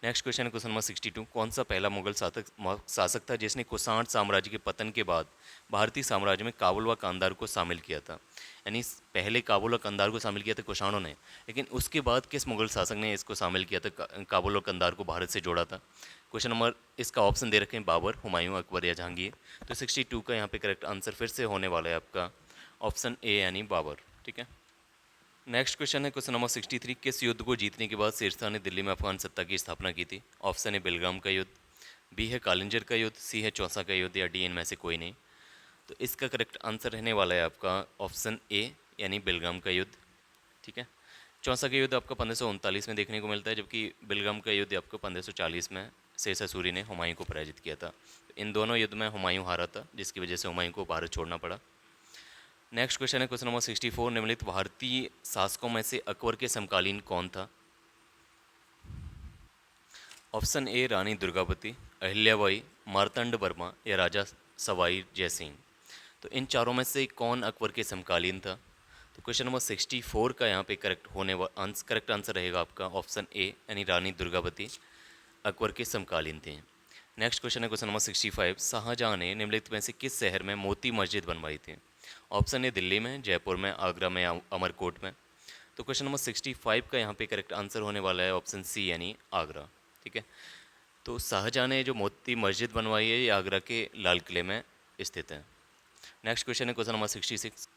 नेक्स्ट क्वेश्चन है क्वेश्चन नंबर 62। कौन सा पहला मुगल शासक था जिसने कुषाण साम्राज्य के पतन के बाद भारतीय साम्राज्य में काबुल व कांधार को शामिल किया था। यानी पहले काबुल और कंधार को शामिल किया था कुषाणों ने, लेकिन उसके बाद किस मुगल शासक ने इसको शामिल किया था, काबुल और कंधार को भारत से जोड़ा था। क्वेश्चन नंबर इसका ऑप्शन दे रखे हैं बाबर, हुमायूं, अकबर या जहांगीर। तो 62 का यहाँ पे करेक्ट आंसर फिर से होने वाला है आपका ऑप्शन ए यानी बाबर। ठीक है, नेक्स्ट क्वेश्चन है क्वेश्चन नंबर 63। किस युद्ध को जीतने के बाद शेरशाह ने दिल्ली में अफगान सत्ता की स्थापना की थी। ऑप्शन ए बेलगाम का युद्ध, बी है कालिंजर का युद्ध, सी है चौसा का युद्ध या डी इनमें से कोई नहीं। तो इसका करेक्ट आंसर रहने वाला है आपका ऑप्शन ए यानी बेलगाम का युद्ध। ठीक है, चौसा का युद्ध आपका 1539 में देखने को मिलता है, जबकि बेलगाम का युद्ध आपको 1540 में शेरशाह सूरी ने हुमायूं को पराजित किया था। इन दोनों युद्ध में हुमायूं हारा था, जिसकी वजह से हुमायूं को भारत छोड़ना पड़ा। नेक्स्ट क्वेश्चन है क्वेश्चन नंबर 64। निम्नलिखित भारतीय शासकों में से अकबर के समकालीन कौन था। ऑप्शन ए रानी दुर्गावती, अहिल्याबाई, मार्तंड वर्मा या राजा सवाई जयसिंह। तो इन चारों में से कौन अकबर के समकालीन था। तो क्वेश्चन नंबर 64 का यहाँ पे करेक्ट आंसर रहेगा आपका ऑप्शन ए यानी रानी दुर्गावती अकबर के समकालीन थे। नेक्स्ट क्वेश्चन है क्वेश्चन नंबर 65। शाहजहां ने निम्नलिखित में से किस शहर में मोती मस्जिद बनवाई थी। ऑप्शन ए दिल्ली में, जयपुर में, आगरा में या अमरकोट में। तो क्वेश्चन नंबर 65 का यहाँ पे करेक्ट आंसर होने वाला है ऑप्शन सी यानी आगरा। ठीक है, तो शाहजहां ने जो मोती मस्जिद बनवाई है ये आगरा के लाल किले में स्थित है। नेक्स्ट क्वेश्चन है क्वेश्चन नंबर 66।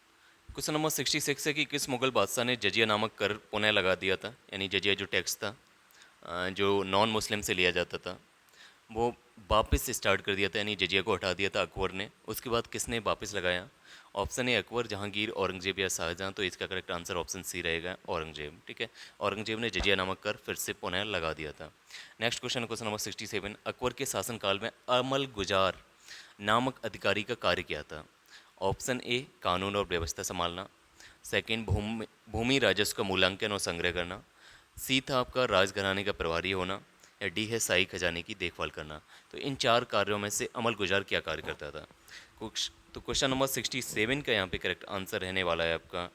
क्वेश्चन नंबर 66 है कि किस मुगल बादशाह ने जजिया नामक कर पुनः लगा दिया था, यानी जजिया जो टैक्स था जो नॉन मुस्लिम से लिया जाता था वो वापस स्टार्ट कर दिया था, यानी जजिया को हटा दिया था अकबर ने। उसके बाद किसने वापस लगाया। ऑप्शन ए अकबर, जहांगीर, औरंगजेब या शाहजहां। तो इसका करेक्ट आंसर ऑप्शन सी रहेगा औरंगजेब। ठीक है, औरंगजेब ने जजिया नामक कर फिर से पुनः लगा दिया था। Next question question number 67। Akbar के शासनकाल में अमल गुजार नामक अधिकारी का कार्य क्या था। ऑप्शन ए कानून और व्यवस्था संभालना, सेकंड भूमि राजस्व का मूल्यांकन और संग्रह करना, सी था आपका राजघराने का प्रभारी होना या डी है शाही खजाने की देखभाल करना। तो इन चार कार्यों में से अमल गुजार क्या कार्य करता था। तो क्वेश्चन नंबर 67 का यहाँ पे करेक्ट आंसर रहने वाला है आपका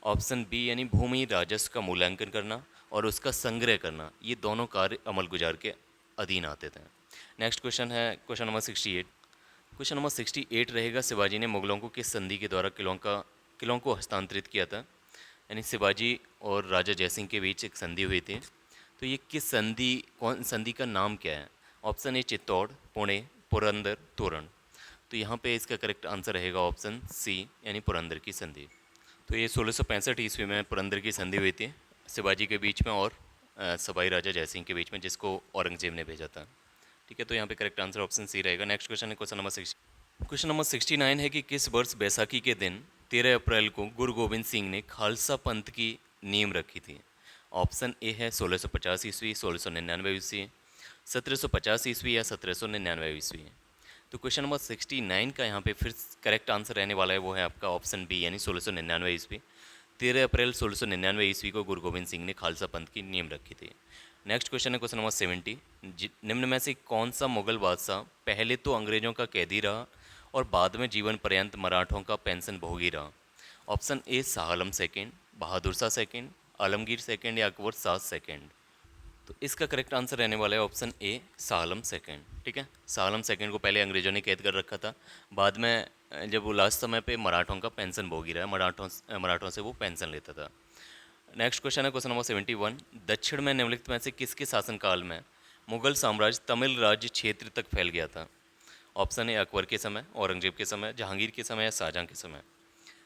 ऑप्शन बी यानी भूमि राजस्व का मूल्यांकन करना और उसका संग्रह करना। ये दोनों कार्य अमल गुजार के अधीन आते थे। नेक्स्ट क्वेश्चन है क्वेश्चन नंबर 68। क्वेश्चन नंबर 68 रहेगा शिवाजी ने मुगलों को किस संधि के द्वारा किलों को हस्तांतरित किया था। यानी शिवाजी और राजा जयसिंह के बीच एक संधि हुई थी, तो ये किस कौन संधि का नाम क्या है। ऑप्शन ए चित्तौड़, पुणे, पुरंदर, तोरण। तो यहाँ पे इसका करेक्ट आंसर रहेगा ऑप्शन सी यानी पुरंदर की संधि। तो ये 1665 ईस्वी में पुरंदर की संधि हुई थी शिवाजी के बीच में और सवाई राजा जयसिंह के बीच में, जिसको औरंगजेब ने भेजा था। ठीक है, तो यहाँ पे करेक्ट आंसर ऑप्शन सी रहेगा। नेक्स्ट क्वेश्चन है क्वेश्चन नंबर 69 है कि किस वर्ष बैसाखी के दिन 13 अप्रैल को गुरु गोविंद सिंह ने खालसा पंथ की नींव रखी थी? ऑप्शन ए है 1650 ईस्वी, 1699 ईस्वी, 1750 ईस्वी या 1799 ईस्वी। तो क्वेश्चन नंबर 69 का यहाँ पे फिर करेक्ट आंसर रहने वाला है, वो है आपका ऑप्शन बी यानी 1699 ईस्वी। 13 अप्रैल 1699 ईस्वी को गुरु गोविंद सिंह ने खालसा पंथ की नींव रखी थी। नेक्स्ट क्वेश्चन है क्वेश्चन नंबर 70। निम्न में से कौन सा मुगल बादशाह पहले तो अंग्रेजों का कैदी रहा और बाद में जीवन पर्यंत मराठों का पेंशन भोगी रहा? Option A Shah Alam second, Bahadur Shah second, Alamgir second या अकबर शाह सेकेंड। तो इसका करेक्ट आंसर रहने वाला है option A Shah Alam second. ठीक है, शाह आलम सेकेंड को पहले अंग्रेजों ने कैद कर रखा था, बाद में जब वो लास्ट समय पे मराठों का पेंशन भोगी रहा है, मराठों से वो पेंशन लेता था। नेक्स्ट क्वेश्चन है क्वेश्चन नंबर 71। दक्षिण में निम्नलिखित में से किसके शासनकाल में मुगल साम्राज्य तमिल राज्य क्षेत्र तक फैल गया था? ऑप्शन ए अकबर के समय, औरंगजेब के समय, जहांगीर के समय या शाहजहां के समय।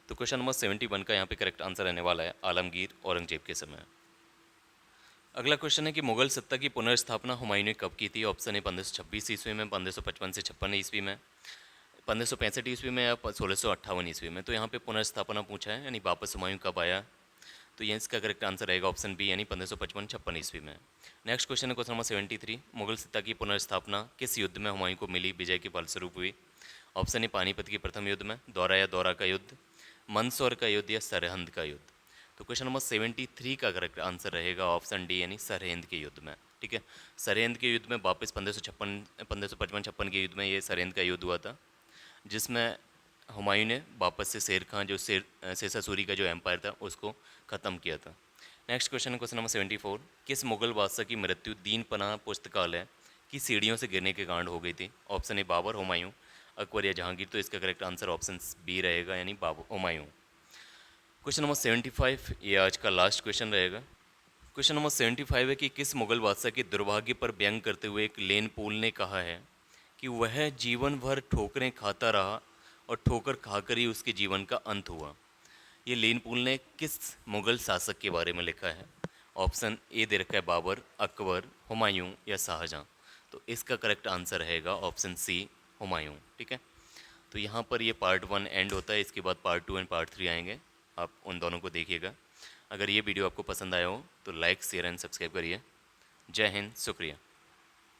तो क्वेश्चन नंबर 71 का यहाँ पे करेक्ट आंसर रहने वाला है आलमगीर औरंगजेब के समय। अगला क्वेश्चन है कि मुगल सत्ता की पुनर्स्थापना हुमायूं ने कब की थी? ऑप्शन ए 1526 ईस्वी में, 1555 से 56 ईस्वी में, 1565 ईस्वी में या 1658 ईस्वी में। तो यहाँ पे पुनर्स्थापना पूछा है, यानी वापस हुमायूं कब आया, तो ये इसका करेक्ट आंसर रहेगा ऑप्शन बी यानी 1555-56 ईस्वी में। नेक्स्ट क्वेश्चन है क्वेश्चन नंबर 73। मुगल सत्ता की पुनर्स्थापना किस युद्ध में हुमायूं को मिली विजय के फलस्वरूप हुई? ऑप्शन ए पानीपत के प्रथम युद्ध में, दौरा या दौरा का युद्ध, मंदसौर का युद्ध या सरहंद का युद्ध। तो क्वेश्चन नंबर 73 का करेक्ट आंसर रहेगा ऑप्शन डी यानी सरहिंद के युद्ध में। ठीक है, सरहिंद के युद्ध में वापस 1555-56 के युद्ध में ये सरहिंद का युद्ध हुआ था, जिसमें हुमायूं ने वापस से शेर खां जो शेरशाह सूरी का जो एम्पायर था उसको ख़त्म किया था। नेक्स्ट क्वेश्चन है क्वेश्चन नंबर 74। किस मुगल बादशाह की मृत्यु दीन पनाह पुस्तकालय की सीढ़ियों से गिरने के कारण हो गई थी? ऑप्शन ए बाबर, हुमायूं, अकबर या जहांगीर। तो इसका करेक्ट आंसर ऑप्शन बी रहेगा यानी बाबर, हुमायूं। क्वेश्चन नंबर 75 ये आज का लास्ट क्वेश्चन रहेगा। क्वेश्चन नंबर 75 है कि किस मुगल बादशाह के दुर्भाग्य पर व्यंग करते हुए एक लेन पोल ने कहा है कि वह जीवन भर ठोकरें खाता रहा और ठोकर खाकर ही उसके जीवन का अंत हुआ? ये लेन पोल ने किस मुगल शासक के बारे में लिखा है? ऑप्शन ए दे रखा है बाबर, अकबर, हुमायूं या शाहजहां। तो इसका करेक्ट आंसर रहेगा ऑप्शन सी हुमायूं। ठीक है, तो यहाँ पर ये पार्ट 1 एंड होता है, इसके बाद पार्ट 2 एंड पार्ट 3 आएंगे, आप उन दोनों को देखिएगा। अगर ये वीडियो आपको पसंद आया हो तो लाइक, शेयर एंड सब्सक्राइब करिए। जय हिंद, शुक्रिया।